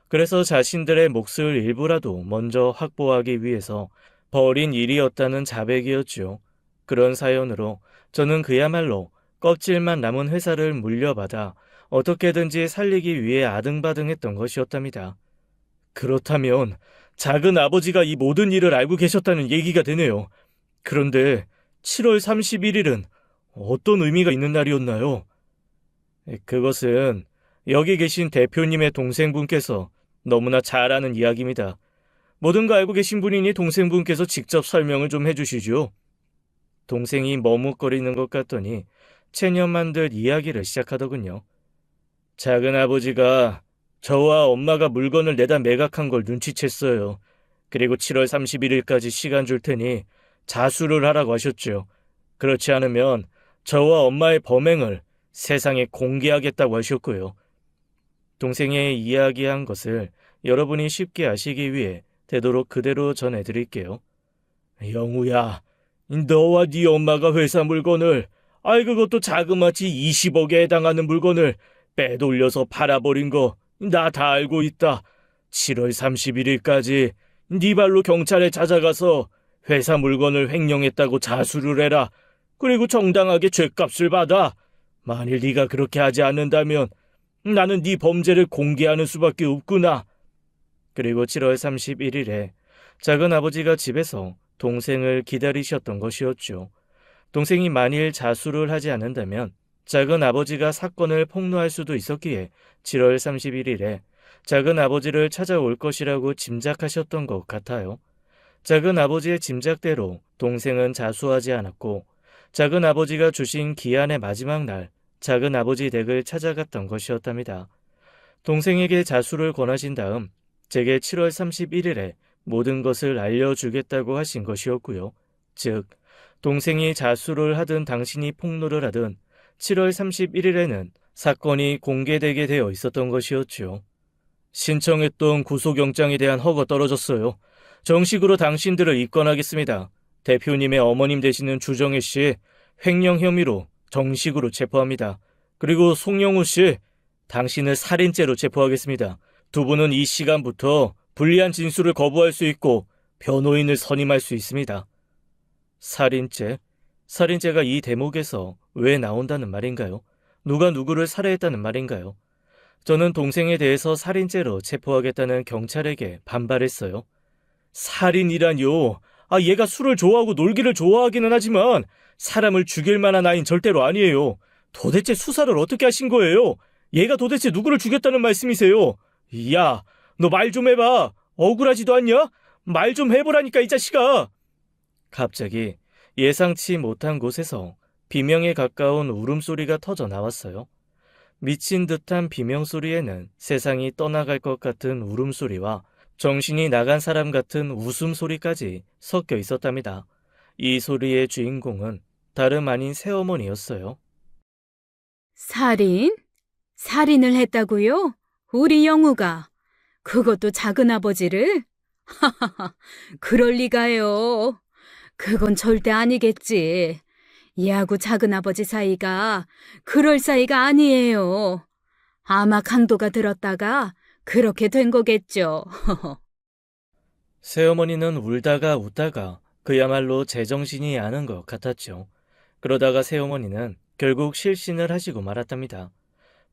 A: 그래서 자신들의 몫을 일부라도 먼저 확보하기 위해서 벌인 일이었다는 자백이었죠. 그런 사연으로 저는 그야말로 껍질만 남은 회사를 물려받아 어떻게든지 살리기 위해 아등바등했던 것이었답니다. 그렇다면 작은 아버지가 이 모든 일을 알고 계셨다는 얘기가 되네요. 그런데 7월 31일은 어떤 의미가 있는 날이었나요? 그것은 여기 계신 대표님의 동생분께서 너무나 잘 아는 이야기입니다. 모든 거 알고 계신 분이니 동생분께서 직접 설명을 좀 해주시죠. 동생이 머뭇거리는 것 같더니 체념만들 이야기를 시작하더군요. 작은 아버지가 저와 엄마가 물건을 내다 매각한 걸 눈치챘어요. 그리고 7월 31일까지 시간 줄 테니 자수를 하라고 하셨죠. 그렇지 않으면 저와 엄마의 범행을 세상에 공개하겠다고 하셨고요. 동생의 이야기한 것을 여러분이 쉽게 아시기 위해 되도록 그대로 전해드릴게요. 영우야, 너와 네 엄마가 회사 물건을, 그것도 자그마치 20억에 해당하는 물건을 빼돌려서 팔아버린 거 나 다 알고 있다. 7월 31일까지 네 발로 경찰에 찾아가서 회사 물건을 횡령했다고 자수를 해라. 그리고 정당하게 죗값을 받아. 만일 네가 그렇게 하지 않는다면 나는 네 범죄를 공개하는 수밖에 없구나. 그리고 7월 31일에 작은 아버지가 집에서 동생을 기다리셨던 것이었죠. 동생이 만일 자수를 하지 않는다면 작은 아버지가 사건을 폭로할 수도 있었기에 7월 31일에 작은 아버지를 찾아올 것이라고 짐작하셨던 것 같아요. 작은 아버지의 짐작대로 동생은 자수하지 않았고 작은 아버지가 주신 기한의 마지막 날, 작은 아버지 댁을 찾아갔던 것이었답니다. 동생에게 자수를 권하신 다음 제게 7월 31일에 모든 것을 알려주겠다고 하신 것이었고요. 즉, 동생이 자수를 하든 당신이 폭로를 하든 7월 31일에는 사건이 공개되게 되어 있었던 것이었죠. 신청했던 구속영장에 대한 허가 떨어졌어요. 정식으로 당신들을 입건하겠습니다. 대표님의 어머님 되시는 주정혜 씨 횡령 혐의로 정식으로 체포합니다. 그리고 송영우 씨, 당신을 살인죄로 체포하겠습니다. 두 분은 이 시간부터 불리한 진술을 거부할 수 있고 변호인을 선임할 수 있습니다. 살인죄? 살인죄가 이 대목에서 왜 나온다는 말인가요? 누가 누구를 살해했다는 말인가요? 저는 동생에 대해서 살인죄로 체포하겠다는 경찰에게 반발했어요. 살인이라뇨. 얘가 술을 좋아하고 놀기를 좋아하기는 하지만 사람을 죽일 만한 아이는 절대로 아니에요. 도대체 수사를 어떻게 하신 거예요? 얘가 도대체 누구를 죽였다는 말씀이세요? 야, 너 말 좀 해봐. 억울하지도 않냐? 말 좀 해보라니까, 이 자식아. 갑자기 예상치 못한 곳에서 비명에 가까운 울음소리가 터져 나왔어요. 미친 듯한 비명소리에는 세상이 떠나갈 것 같은 울음소리와 정신이 나간 사람 같은 웃음소리까지 섞여 있었답니다. 이 소리의 주인공은 다름 아닌 새어머니였어요.
B: 살인? 살인을 했다고요? 우리 영우가. 그것도 작은 아버지를? 하하하, 그럴 리가요. 그건 절대 아니겠지. 얘하고 작은 아버지 사이가 그럴 사이가 아니에요. 아마 강도가 들었다가 그렇게 된 거겠죠.
A: 새어머니는 울다가 웃다가 그야말로 제정신이 아는 것 같았죠. 그러다가 새어머니는 결국 실신을 하시고 말았답니다.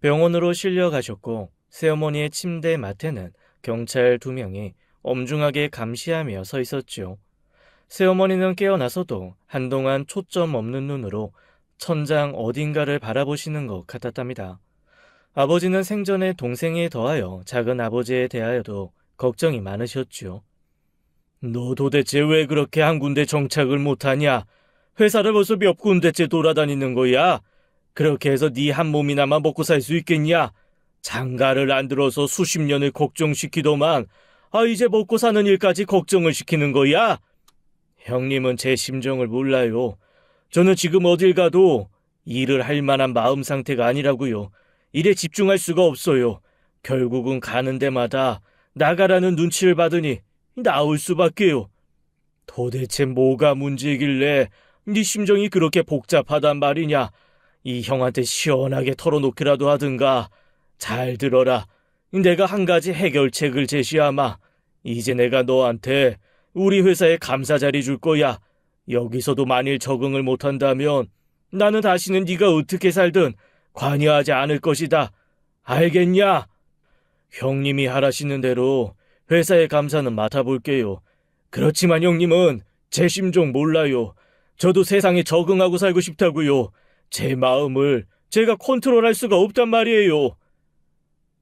A: 병원으로 실려가셨고 새어머니의 침대 맡에는 경찰 2명이 엄중하게 감시하며 서 있었죠. 새어머니는 깨어나서도 한동안 초점 없는 눈으로 천장 어딘가를 바라보시는 것 같았답니다. 아버지는 생전에 동생에 더하여 작은 아버지에 대하여도 걱정이 많으셨죠. 너 도대체 왜 그렇게 한 군데 정착을 못하냐? 회사를 벌써 몇 군데째 돌아다니는 거야? 그렇게 해서 네 한 몸이나마 먹고 살 수 있겠냐? 장가를 안 들어서 수십 년을 걱정시키더만 이제 먹고 사는 일까지 걱정을 시키는 거야? 형님은 제 심정을 몰라요. 저는 지금 어딜 가도 일을 할 만한 마음 상태가 아니라고요. 일에 집중할 수가 없어요. 결국은 가는 데마다 나가라는 눈치를 받으니 나올 수밖에요. 도대체 뭐가 문제이길래 네 심정이 그렇게 복잡하단 말이냐? 이 형한테 시원하게 털어놓기라도 하든가. 잘 들어라. 내가 한 가지 해결책을 제시하마. 이제 내가 너한테 우리 회사에 감사 자리 줄 거야. 여기서도 만일 적응을 못한다면 나는 다시는 네가 어떻게 살든 관여하지 않을 것이다. 알겠냐? 형님이 하라시는 대로 회사의 감사는 맡아볼게요. 그렇지만 형님은 제 심정 몰라요. 저도 세상에 적응하고 살고 싶다고요. 제 마음을 제가 컨트롤할 수가 없단 말이에요.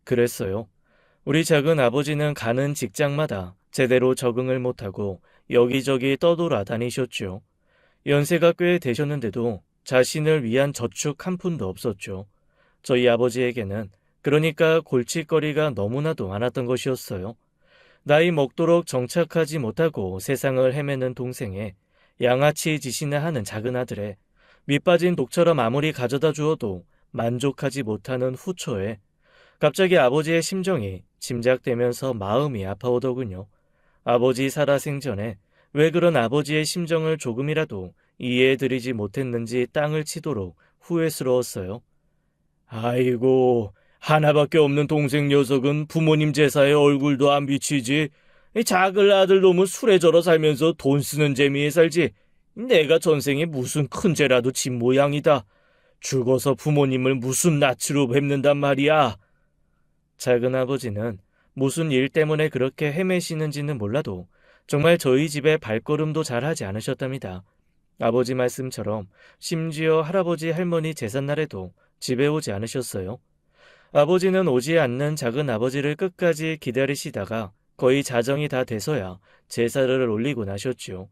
A: 그랬어요. 우리 작은 아버지는 가는 직장마다 제대로 적응을 못하고 여기저기 떠돌아 다니셨죠. 연세가 꽤 되셨는데도 자신을 위한 저축 한 푼도 없었죠. 저희 아버지에게는 그러니까 골칫거리가 너무나도 많았던 것이었어요. 나이 먹도록 정착하지 못하고 세상을 헤매는 동생에 양아치 짓이나 하는 작은 아들에 밑빠진 독처럼 아무리 가져다 주어도 만족하지 못하는 후초에 갑자기 아버지의 심정이 짐작되면서 마음이 아파오더군요. 아버지 살아생전에 왜 그런 아버지의 심정을 조금이라도 이해해드리지 못했는지 땅을 치도록 후회스러웠어요. 아이고, 하나밖에 없는 동생 녀석은 부모님 제사에 얼굴도 안 비치지. 이 작은 아들 놈은 술에 절어 살면서 돈 쓰는 재미에 살지. 내가 전생에 무슨 큰 죄라도 진 모양이다. 죽어서 부모님을 무슨 낯으로 뵙는단 말이야. 작은 아버지는 무슨 일 때문에 그렇게 헤매시는지는 몰라도 정말 저희 집에 발걸음도 잘 하지 않으셨답니다. 아버지 말씀처럼 심지어 할아버지 할머니 제삿날에도 집에 오지 않으셨어요. 아버지는 오지 않는 작은 아버지를 끝까지 기다리시다가 거의 자정이 다 돼서야 제사를 올리고 나셨죠.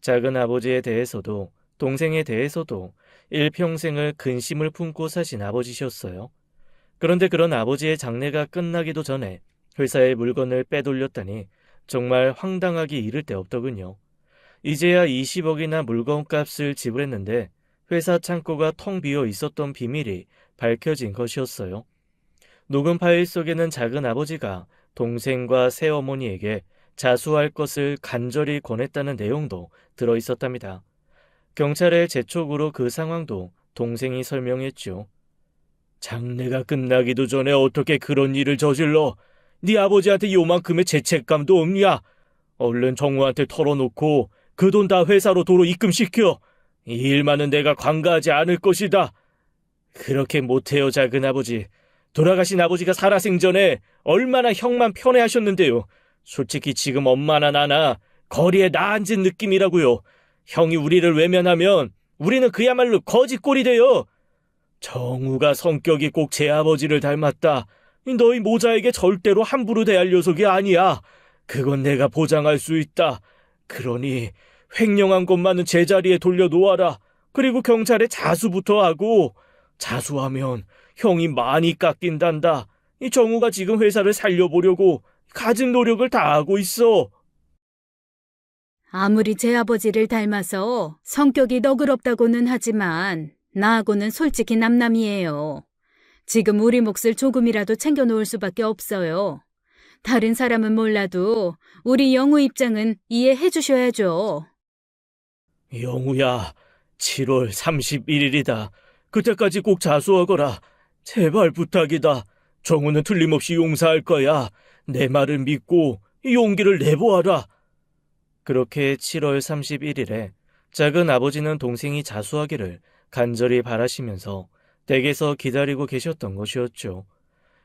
A: 작은 아버지에 대해서도 동생에 대해서도 일평생을 근심을 품고 사신 아버지셨어요. 그런데 그런 아버지의 장례가 끝나기도 전에 회사의 물건을 빼돌렸다니 정말 황당하기 이를 데 없더군요. 이제야 20억이나 물건값을 지불했는데 회사 창고가 텅 비어 있었던 비밀이 밝혀진 것이었어요. 녹음 파일 속에는 작은 아버지가 동생과 새어머니에게 자수할 것을 간절히 권했다는 내용도 들어 있었답니다. 경찰에 재촉으로 그 상황도 동생이 설명했죠. 장례가 끝나기도 전에 어떻게 그런 일을 저질러? 네 아버지한테 요만큼의 죄책감도 없냐? 얼른 정우한테 털어놓고 그 돈 다 회사로 도로 입금시켜. 이 일만은 내가 관가하지 않을 것이다. 그렇게 못해요, 작은 아버지. 돌아가신 아버지가 살아생전에 얼마나 형만 편애하셨는데요. 솔직히 지금 엄마나 나나 거리에 나앉은 느낌이라고요. 형이 우리를 외면하면 우리는 그야말로 거지꼴이 돼요. 정우가 성격이 꼭 제 아버지를 닮았다. 너희 모자에게 절대로 함부로 대할 녀석이 아니야. 그건 내가 보장할 수 있다. 그러니 횡령한 것만은 제자리에 돌려놓아라. 그리고 경찰에 자수부터 하고, 자수하면 형이 많이 깎인단다. 이 정우가 지금 회사를 살려보려고 가진 노력을 다하고 있어.
B: 아무리 제 아버지를 닮아서 성격이 너그럽다고는 하지만 나하고는 솔직히 남남이에요. 지금 우리 몫을 조금이라도 챙겨놓을 수밖에 없어요. 다른 사람은 몰라도 우리 영우 입장은 이해해 주셔야죠.
A: 영우야, 7월 31일이다. 그때까지 꼭 자수하거라. 제발 부탁이다. 정우는 틀림없이 용서할 거야. 내 말을 믿고 용기를 내보아라. 그렇게 7월 31일에 작은 아버지는 동생이 자수하기를 간절히 바라시면서 댁에서 기다리고 계셨던 것이었죠.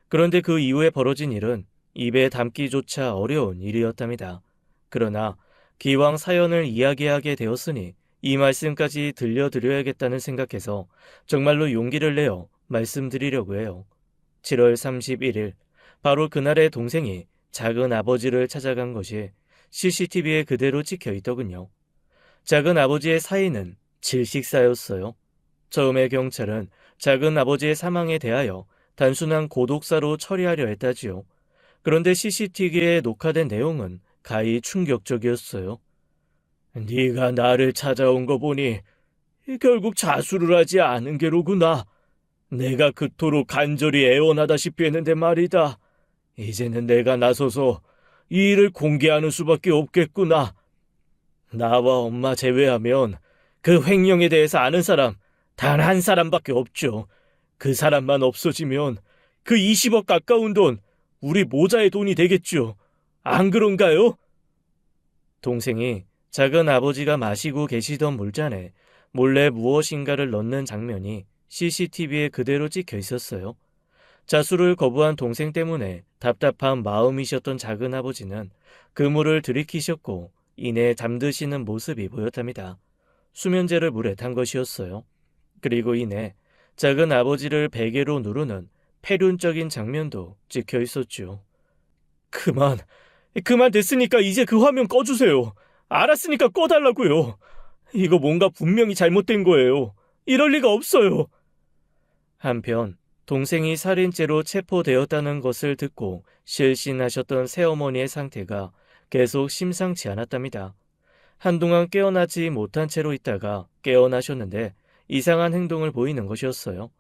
A: 그런데 그 이후에 벌어진 일은 입에 담기조차 어려운 일이었답니다. 그러나 기왕 사연을 이야기하게 되었으니 이 말씀까지 들려드려야겠다는 생각해서 정말로 용기를 내어 말씀드리려고 해요. 7월 31일, 바로 그날의 동생이 작은 아버지를 찾아간 것이 CCTV에 그대로 찍혀 있더군요. 작은 아버지의 사인은 질식사였어요. 처음에 경찰은 작은 아버지의 사망에 대하여 단순한 고독사로 처리하려 했다지요. 그런데 CCTV에 녹화된 내용은 가히 충격적이었어요. 네가 나를 찾아온 거 보니 결국 자수를 하지 않은 게로구나. 내가 그토록 간절히 애원하다시피 했는데 말이다. 이제는 내가 나서서 이 일을 공개하는 수밖에 없겠구나. 나와 엄마 제외하면 그 횡령에 대해서 아는 사람 단 한 사람밖에 없죠. 그 사람만 없어지면 그 20억 가까운 돈 우리 모자의 돈이 되겠죠. 안 그런가요? 동생이 작은 아버지가 마시고 계시던 물잔에 몰래 무엇인가를 넣는 장면이 CCTV에 그대로 찍혀 있었어요. 자수를 거부한 동생 때문에 답답한 마음이셨던 작은 아버지는 그물을 들이키셨고 이내 잠드시는 모습이 보였답니다. 수면제를 물에 탄 것이었어요. 그리고 이내 작은 아버지를 베개로 누르는 패륜적인 장면도 찍혀 있었죠. 그만 됐으니까 이제 그 화면 꺼주세요. 알았으니까 꺼달라고요. 이거 뭔가 분명히 잘못된 거예요. 이럴 리가 없어요. 한편 동생이 살인죄로 체포되었다는 것을 듣고 실신하셨던 새어머니의 상태가 계속 심상치 않았답니다. 한동안 깨어나지 못한 채로 있다가 깨어나셨는데 이상한 행동을 보이는 것이었어요.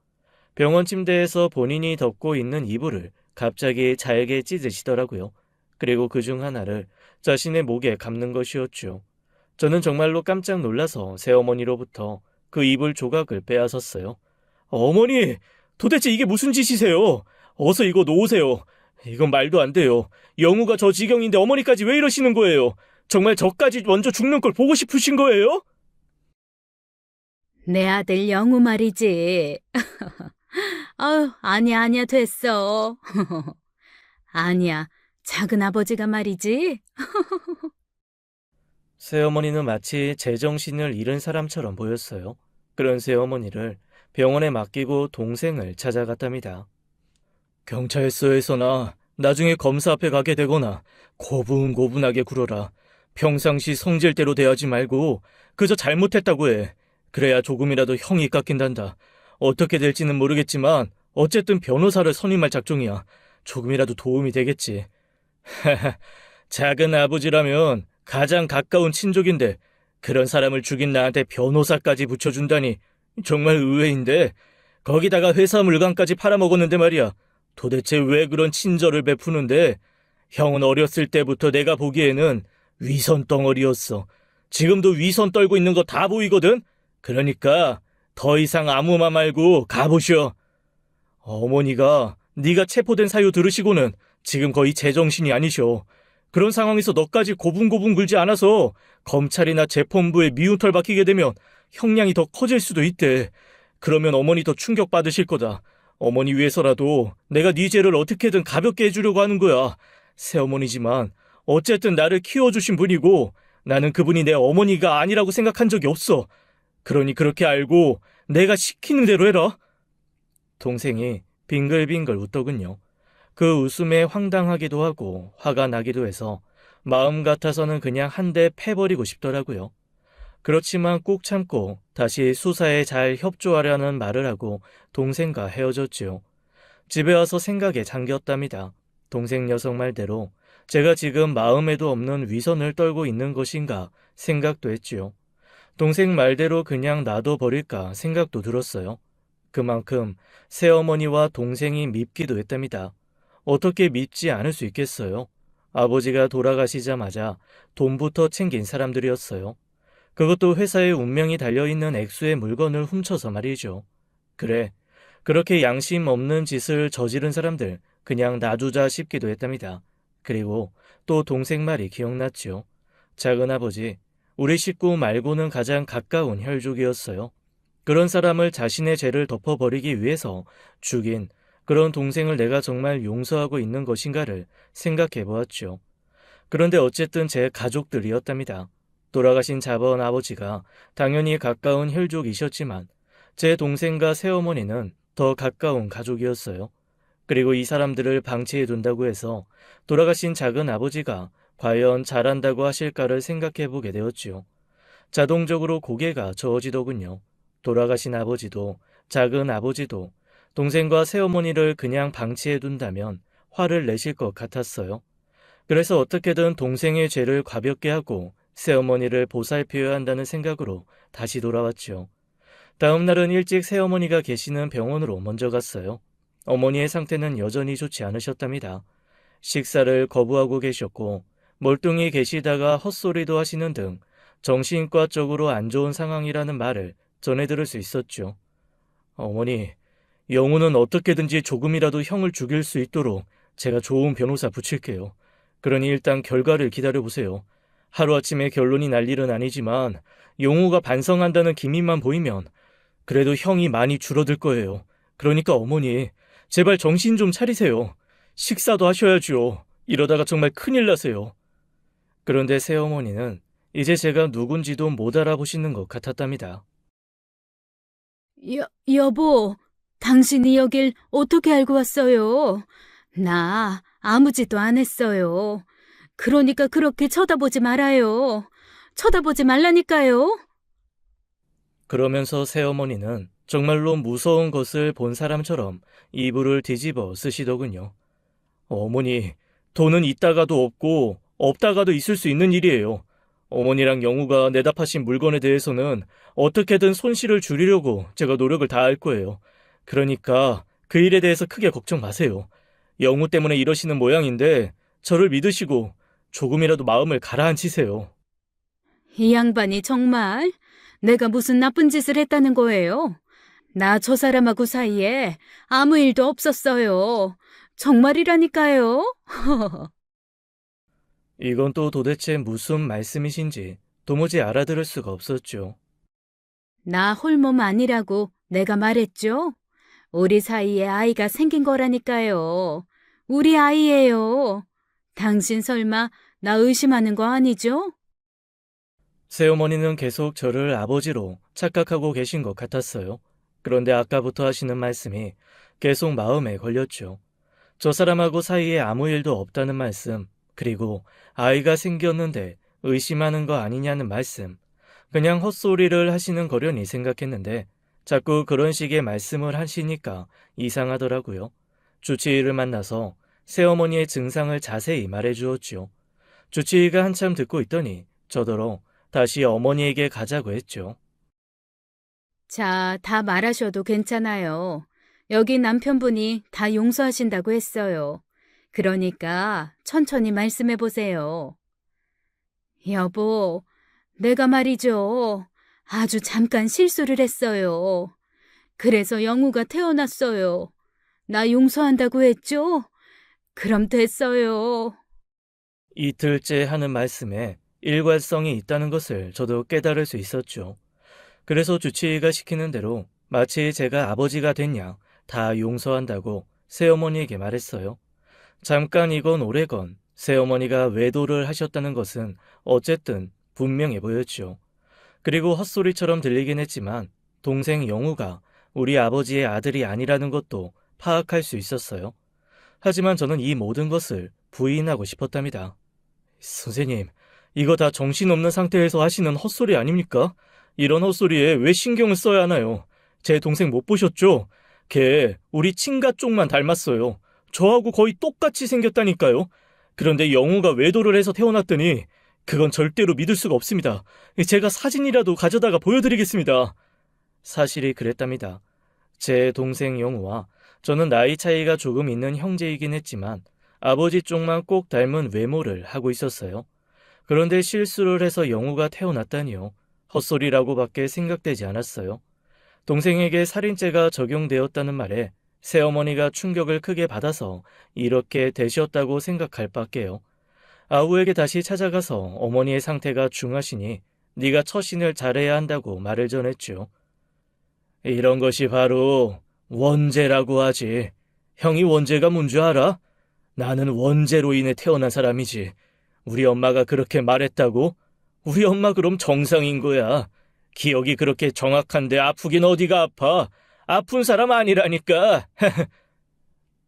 A: 병원 침대에서 본인이 덮고 있는 이불을 갑자기 잘게 찢으시더라고요. 그리고 그중 하나를 자신의 목에 감는 것이었죠. 저는 정말로 깜짝 놀라서 새어머니로부터 그 이불 조각을 빼앗았어요. 어머니, 도대체 이게 무슨 짓이세요? 어서 이거 놓으세요. 이건 말도 안 돼요. 영우가 저 지경인데 어머니까지 왜 이러시는 거예요? 정말 저까지 먼저 죽는 걸 보고 싶으신 거예요?
B: 내 아들 영우 말이지. 아니야, 됐어. 아니야, 작은 아버지가 말이지.
A: 새어머니는 마치 제정신을 잃은 사람처럼 보였어요. 그런 새어머니를 병원에 맡기고 동생을 찾아갔답니다. 경찰서에서나 나중에 검사 앞에 가게 되거나 고분고분하게 굴어라. 평상시 성질대로 대하지 말고 그저 잘못했다고 해. 그래야 조금이라도 형이 깎인단다. 어떻게 될지는 모르겠지만 어쨌든 변호사를 선임할 작정이야. 조금이라도 도움이 되겠지. 작은 아버지라면 가장 가까운 친족인데 그런 사람을 죽인 나한테 변호사까지 붙여준다니 정말 의외인데, 거기다가 회사 물건까지 팔아먹었는데 말이야. 도대체 왜 그런 친절을 베푸는데? 형은 어렸을 때부터 내가 보기에는 위선 덩어리였어. 지금도 위선 떨고 있는 거 다 보이거든? 그러니까 더 이상 아무 말 말고 가보셔. 어머니가 네가 체포된 사유 들으시고는 지금 거의 제정신이 아니셔. 그런 상황에서 너까지 고분고분 굴지 않아서 검찰이나 재판부에 미운털 박히게 되면 형량이 더 커질 수도 있대. 그러면 어머니 더 충격받으실 거다. 어머니 위해서라도 내가 네 죄를 어떻게든 가볍게 해주려고 하는 거야. 새어머니지만 어쨌든 나를 키워주신 분이고 나는 그분이 내 어머니가 아니라고 생각한 적이 없어. 그러니 그렇게 알고 내가 시키는 대로 해라. 동생이 빙글빙글 웃더군요. 그 웃음에 황당하기도 하고 화가 나기도 해서 마음 같아서는 그냥 한 대 패버리고 싶더라고요. 그렇지만 꾹 참고 다시 수사에 잘 협조하려는 말을 하고 동생과 헤어졌지요. 집에 와서 생각에 잠겼답니다. 동생 녀석 말대로 제가 지금 마음에도 없는 위선을 떨고 있는 것인가 생각도 했지요. 동생 말대로 그냥 놔둬버릴까 생각도 들었어요. 그만큼 새어머니와 동생이 밉기도 했답니다. 어떻게 밉지 않을 수 있겠어요? 아버지가 돌아가시자마자 돈부터 챙긴 사람들이었어요. 그것도 회사의 운명이 달려있는 액수의 물건을 훔쳐서 말이죠. 그래, 그렇게 양심 없는 짓을 저지른 사람들 그냥 놔두자 싶기도 했답니다. 그리고 또 동생 말이 기억났지요. 작은아버지, 우리 식구 말고는 가장 가까운 혈족이었어요. 그런 사람을 자신의 죄를 덮어버리기 위해서 죽인 그런 동생을 내가 정말 용서하고 있는 것인가를 생각해 보았죠. 그런데 어쨌든 제 가족들이었답니다. 돌아가신 자번 아버지가 당연히 가까운 혈족이셨지만 제 동생과 새어머니는 더 가까운 가족이었어요. 그리고 이 사람들을 방치해 둔다고 해서 돌아가신 작은 아버지가 과연 잘한다고 하실까를 생각해 보게 되었지요. 자동적으로 고개가 저어지더군요. 돌아가신 아버지도 작은 아버지도 동생과 새어머니를 그냥 방치해 둔다면 화를 내실 것 같았어요. 그래서 어떻게든 동생의 죄를 가볍게 하고 새어머니를 보살펴야 한다는 생각으로 다시 돌아왔죠. 다음 날은 일찍 새어머니가 계시는 병원으로 먼저 갔어요. 어머니의 상태는 여전히 좋지 않으셨답니다. 식사를 거부하고 계셨고 멀뚱히 계시다가 헛소리도 하시는 등 정신과적으로 안 좋은 상황이라는 말을 전해 들을 수 있었죠. 어머니, 영우는 어떻게든지 조금이라도 형을 죽일 수 있도록 제가 좋은 변호사 붙일게요. 그러니 일단 결과를 기다려보세요. 하루아침에 결론이 날 일은 아니지만 영우가 반성한다는 기미만 보이면 그래도 형이 많이 줄어들 거예요. 그러니까 어머니, 제발 정신 좀 차리세요. 식사도 하셔야죠. 이러다가 정말 큰일 나세요. 그런데 새어머니는 이제 제가 누군지도 못 알아보시는 것 같았답니다.
B: 여보, 당신이 여길 어떻게 알고 왔어요? 나 아무 짓도 안 했어요. 그러니까 그렇게 쳐다보지 말아요. 쳐다보지 말라니까요.
A: 그러면서 새어머니는 정말로 무서운 것을 본 사람처럼 이불을 뒤집어 쓰시더군요. 어머니, 돈은 있다가도 없고 없다가도 있을 수 있는 일이에요. 어머니랑 영우가 내다 파신 물건에 대해서는 어떻게든 손실을 줄이려고 제가 노력을 다할 거예요. 그러니까 그 일에 대해서 크게 걱정 마세요. 영우 때문에 이러시는 모양인데 저를 믿으시고 조금이라도 마음을 가라앉히세요.
B: 이 양반이 정말 내가 무슨 나쁜 짓을 했다는 거예요? 나 저 사람하고 사이에 아무 일도 없었어요. 정말이라니까요.
A: 이건 또 도대체 무슨 말씀이신지 도무지 알아들을 수가 없었죠.
B: 나 홀몸 아니라고 내가 말했죠? 우리 사이에 아이가 생긴 거라니까요. 우리 아이예요. 당신 설마 나 의심하는 거 아니죠?
A: 새어머니는 계속 저를 아버지로 착각하고 계신 것 같았어요. 그런데 아까부터 하시는 말씀이 계속 마음에 걸렸죠. 저 사람하고 사이에 아무 일도 없다는 말씀, 그리고 아이가 생겼는데 의심하는 거 아니냐는 말씀. 그냥 헛소리를 하시는 거려니 생각했는데 자꾸 그런 식의 말씀을 하시니까 이상하더라고요. 주치의를 만나서 새어머니의 증상을 자세히 말해주었지요. 주치의가 한참 듣고 있더니 저더러 다시 어머니에게 가자고 했죠.
B: 자, 다 말하셔도 괜찮아요. 여기 남편분이 다 용서하신다고 했어요. 그러니까 천천히 말씀해 보세요. 여보, 내가 말이죠. 아주 잠깐 실수를 했어요. 그래서 영우가 태어났어요. 나 용서한다고 했죠? 그럼 됐어요.
A: 이틀째 하는 말씀에 일관성이 있다는 것을 저도 깨달을 수 있었죠. 그래서 주치의가 시키는 대로 마치 제가 아버지가 됐냐 다 용서한다고 새어머니에게 말했어요. 잠깐이건 오래건 새어머니가 외도를 하셨다는 것은 어쨌든 분명해 보였죠. 그리고 헛소리처럼 들리긴 했지만 동생 영우가 우리 아버지의 아들이 아니라는 것도 파악할 수 있었어요. 하지만 저는 이 모든 것을 부인하고 싶었답니다. 선생님, 이거 다 정신없는 상태에서 하시는 헛소리 아닙니까? 이런 헛소리에 왜 신경을 써야 하나요? 제 동생 못 보셨죠? 걔 우리 친가 쪽만 닮았어요. 저하고 거의 똑같이 생겼다니까요. 그런데 영우가 외도를 해서 태어났더니 그건 절대로 믿을 수가 없습니다. 제가 사진이라도 가져다가 보여드리겠습니다. 사실이 그랬답니다. 제 동생 영우와 저는 나이 차이가 조금 있는 형제이긴 했지만 아버지 쪽만 꼭 닮은 외모를 하고 있었어요. 그런데 실수를 해서 영우가 태어났다니요. 헛소리라고밖에 생각되지 않았어요. 동생에게 살인죄가 적용되었다는 말에 새어머니가 충격을 크게 받아서 이렇게 되셨다고 생각할 밖에요. 아우에게 다시 찾아가서 어머니의 상태가 중하시니 네가 처신을 잘해야 한다고 말을 전했죠. 이런 것이 바로 원죄라고 하지. 형이 원죄가 뭔 줄 알아? 나는 원죄로 인해 태어난 사람이지. 우리 엄마가 그렇게 말했다고? 우리 엄마 그럼 정상인 거야. 기억이 그렇게 정확한데 아프긴 어디가 아파. 아픈 사람 아니라니까.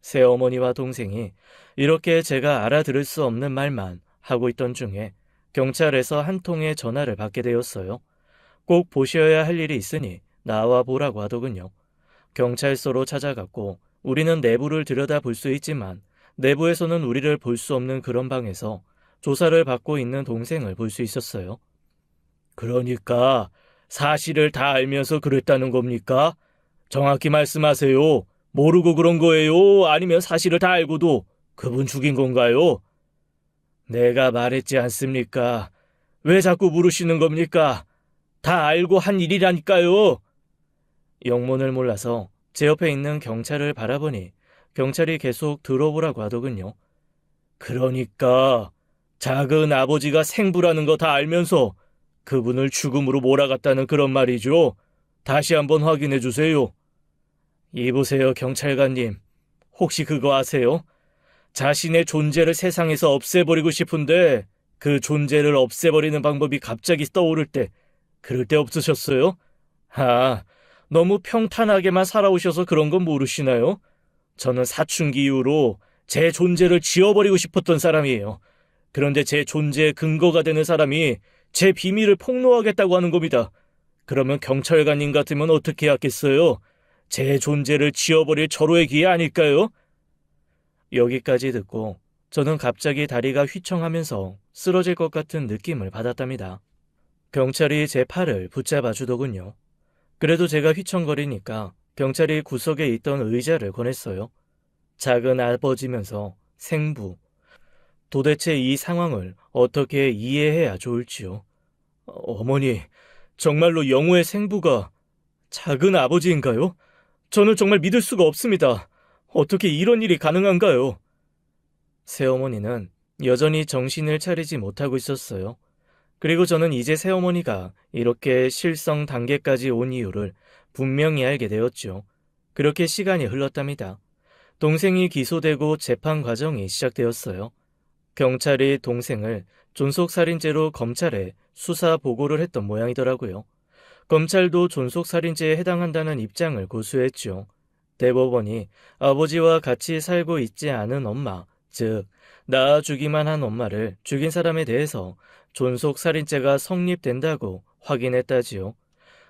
A: 새어머니와 동생이 이렇게 제가 알아들을 수 없는 말만 하고 있던 중에 경찰에서 한 통의 전화를 받게 되었어요. 꼭 보셔야 할 일이 있으니 나와 보라고 하더군요. 경찰서로 찾아갔고 우리는 내부를 들여다볼 수 있지만 내부에서는 우리를 볼 수 없는 그런 방에서 조사를 받고 있는 동생을 볼 수 있었어요. 그러니까 사실을 다 알면서 그랬다는 겁니까? 정확히 말씀하세요. 모르고 그런 거예요? 아니면 사실을 다 알고도 그분 죽인 건가요? 내가 말했지 않습니까? 왜 자꾸 물으시는 겁니까? 다 알고 한 일이라니까요. 영문을 몰라서 제 옆에 있는 경찰을 바라보니 경찰이 계속 들어보라고 하더군요. 그러니까 작은 아버지가 생부라는 거 다 알면서 그분을 죽음으로 몰아갔다는 그런 말이죠. 다시 한번 확인해 주세요. 이보세요, 경찰관님. 혹시 그거 아세요? 자신의 존재를 세상에서 없애버리고 싶은데 그 존재를 없애버리는 방법이 갑자기 떠오를 때 그럴 때 없으셨어요? 아, 너무 평탄하게만 살아오셔서 그런 건 모르시나요? 저는 사춘기 이후로 제 존재를 지워버리고 싶었던 사람이에요. 그런데 제 존재의 근거가 되는 사람이 제 비밀을 폭로하겠다고 하는 겁니다. 그러면 경찰관님 같으면 어떻게 하겠어요? 제 존재를 지워버릴 절호의 기회 아닐까요? 여기까지 듣고 저는 갑자기 다리가 휘청하면서 쓰러질 것 같은 느낌을 받았답니다. 경찰이 제 팔을 붙잡아 주더군요. 그래도 제가 휘청거리니까 경찰이 구석에 있던 의자를 권했어요. 작은 아버지면서 생부. 도대체 이 상황을 어떻게 이해해야 좋을지요? 어머니, 정말로 영우의 생부가 작은 아버지인가요? 저는 정말 믿을 수가 없습니다. 어떻게 이런 일이 가능한가요? 새어머니는 여전히 정신을 차리지 못하고 있었어요. 그리고 저는 이제 새어머니가 이렇게 실성 단계까지 온 이유를 분명히 알게 되었죠. 그렇게 시간이 흘렀답니다. 동생이 기소되고 재판 과정이 시작되었어요. 경찰이 동생을 존속살인죄로 검찰에 수사 보고를 했던 모양이더라고요. 검찰도 존속살인죄에 해당한다는 입장을 고수했죠. 대법원이 아버지와 같이 살고 있지 않은 엄마, 즉 낳아주기만 한 엄마를 죽인 사람에 대해서 존속살인죄가 성립된다고 확인했다지요.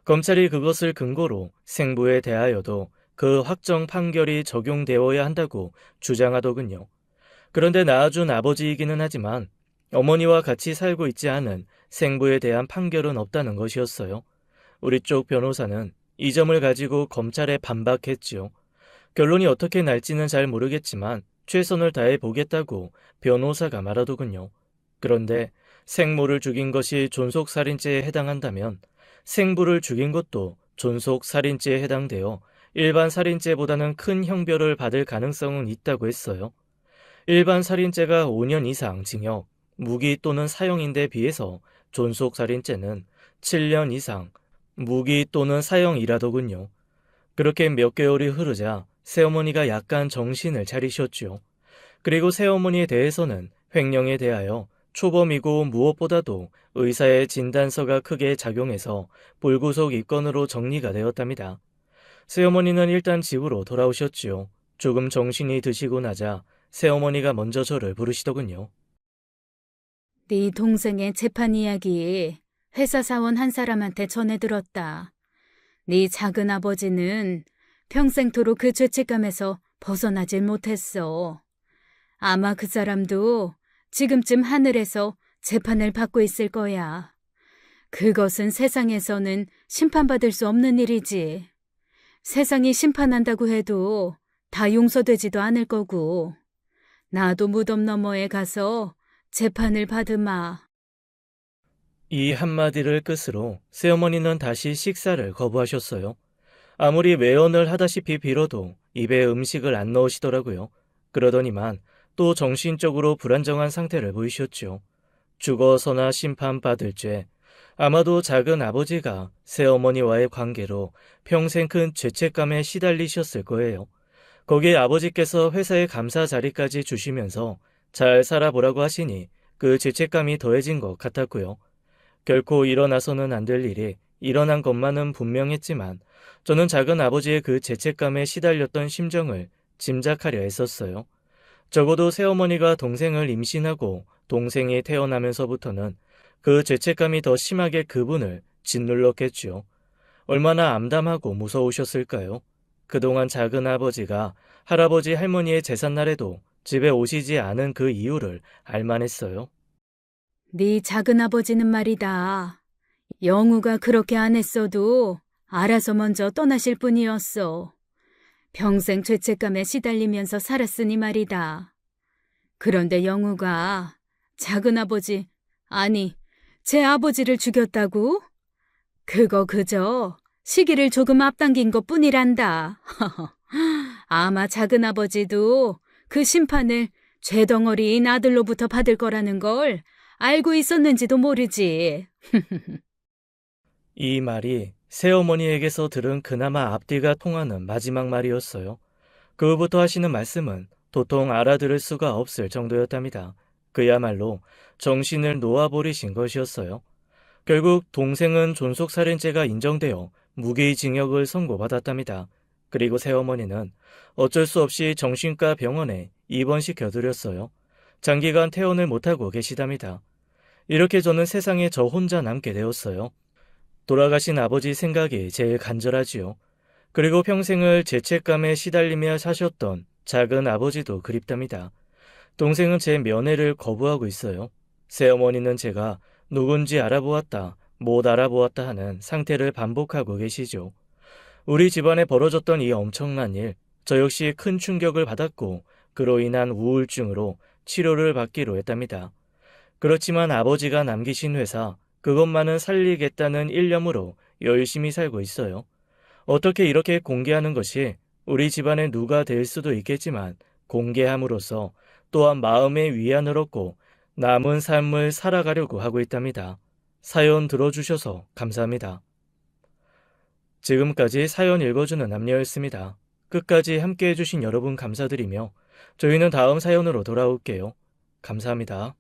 A: 검찰이 그것을 근거로 생부에 대하여도 그 확정 판결이 적용되어야 한다고 주장하더군요. 그런데 낳아준 아버지이기는 하지만 어머니와 같이 살고 있지 않은 생부에 대한 판결은 없다는 것이었어요. 우리 쪽 변호사는 이 점을 가지고 검찰에 반박했지요. 결론이 어떻게 날지는 잘 모르겠지만 최선을 다해 보겠다고 변호사가 말하더군요. 그런데 생모를 죽인 것이 존속살인죄에 해당한다면 생부를 죽인 것도 존속살인죄에 해당되어 일반 살인죄보다는 큰 형벌을 받을 가능성은 있다고 했어요. 일반 살인죄가 5년 이상 징역, 무기 또는 사형인데 비해서 존속살인죄는 7년 이상, 무기 또는 사형이라더군요. 그렇게 몇 개월이 흐르자 새어머니가 약간 정신을 차리셨죠. 그리고 새어머니에 대해서는 횡령에 대하여 초범이고 무엇보다도 의사의 진단서가 크게 작용해서 불구속 입건으로 정리가 되었답니다. 새어머니는 일단 집으로 돌아오셨지요. 조금 정신이 드시고 나자 새어머니가 먼저 저를 부르시더군요.
B: 네 동생의 재판 이야기 회사 사원 한 사람한테 전해 들었다. 네 작은 아버지는 평생토록 그 죄책감에서 벗어나질 못했어. 아마 그 사람도 지금쯤 하늘에서 재판을 받고 있을 거야. 그것은 세상에서는 심판받을 수 없는 일이지. 세상이 심판한다고 해도 다 용서되지도 않을 거고. 나도 무덤 너머에 가서 재판을 받으마.
A: 이 한마디를 끝으로 새어머니는 다시 식사를 거부하셨어요. 아무리 외언을 하다시피 빌어도 입에 음식을 안 넣으시더라고요. 그러더니만 또 정신적으로 불안정한 상태를 보이셨죠. 죽어서나 심판받을 죄. 아마도 작은 아버지가 새어머니와의 관계로 평생 큰 죄책감에 시달리셨을 거예요. 거기에 아버지께서 회사에 감사 자리까지 주시면서 잘 살아보라고 하시니 그 죄책감이 더해진 것 같았고요. 결코 일어나서는 안 될 일이 일어난 것만은 분명했지만 저는 작은 아버지의 그 죄책감에 시달렸던 심정을 짐작하려 했었어요. 적어도 새어머니가 동생을 임신하고 동생이 태어나면서부터는 그 죄책감이 더 심하게 그분을 짓눌렀겠죠. 얼마나 암담하고 무서우셨을까요? 그동안 작은 아버지가 할아버지 할머니의 제삿날에도 집에 오시지 않은 그 이유를 알만했어요.
B: 네 작은 아버지는 말이다. 영우가 그렇게 안 했어도 알아서 먼저 떠나실 뿐이었어. 평생 죄책감에 시달리면서 살았으니 말이다. 그런데 영우가 작은 아버지, 아니, 제 아버지를 죽였다고? 그거 그저 시기를 조금 앞당긴 것 뿐이란다. 아마 작은 아버지도 그 심판을 죄덩어리인 아들로부터 받을 거라는 걸 알고 있었는지도 모르지.
A: 이 말이 새어머니에게서 들은 그나마 앞뒤가 통하는 마지막 말이었어요. 그 후부터 하시는 말씀은 도통 알아들을 수가 없을 정도였답니다. 그야말로 정신을 놓아버리신 것이었어요. 결국 동생은 존속살인죄가 인정되어 무기징역을 선고받았답니다. 그리고 새어머니는 어쩔 수 없이 정신과 병원에 입원시켜드렸어요. 장기간 퇴원을 못하고 계시답니다. 이렇게 저는 세상에 저 혼자 남게 되었어요. 돌아가신 아버지 생각이 제일 간절하지요. 그리고 평생을 죄책감에 시달리며 사셨던 작은 아버지도 그립답니다. 동생은 제 면회를 거부하고 있어요. 새어머니는 제가 누군지 알아보았다, 못 알아보았다 하는 상태를 반복하고 계시죠. 우리 집안에 벌어졌던 이 엄청난 일, 저 역시 큰 충격을 받았고 그로 인한 우울증으로 치료를 받기로 했답니다. 그렇지만 아버지가 남기신 회사, 그것만은 살리겠다는 일념으로 열심히 살고 있어요. 어떻게 이렇게 공개하는 것이 우리 집안의 누가 될 수도 있겠지만 공개함으로써 또한 마음의 위안을 얻고 남은 삶을 살아가려고 하고 있답니다. 사연 들어주셔서 감사합니다. 지금까지 사연 읽어주는 남녀였습니다. 끝까지 함께 해주신 여러분 감사드리며 저희는 다음 사연으로 돌아올게요. 감사합니다.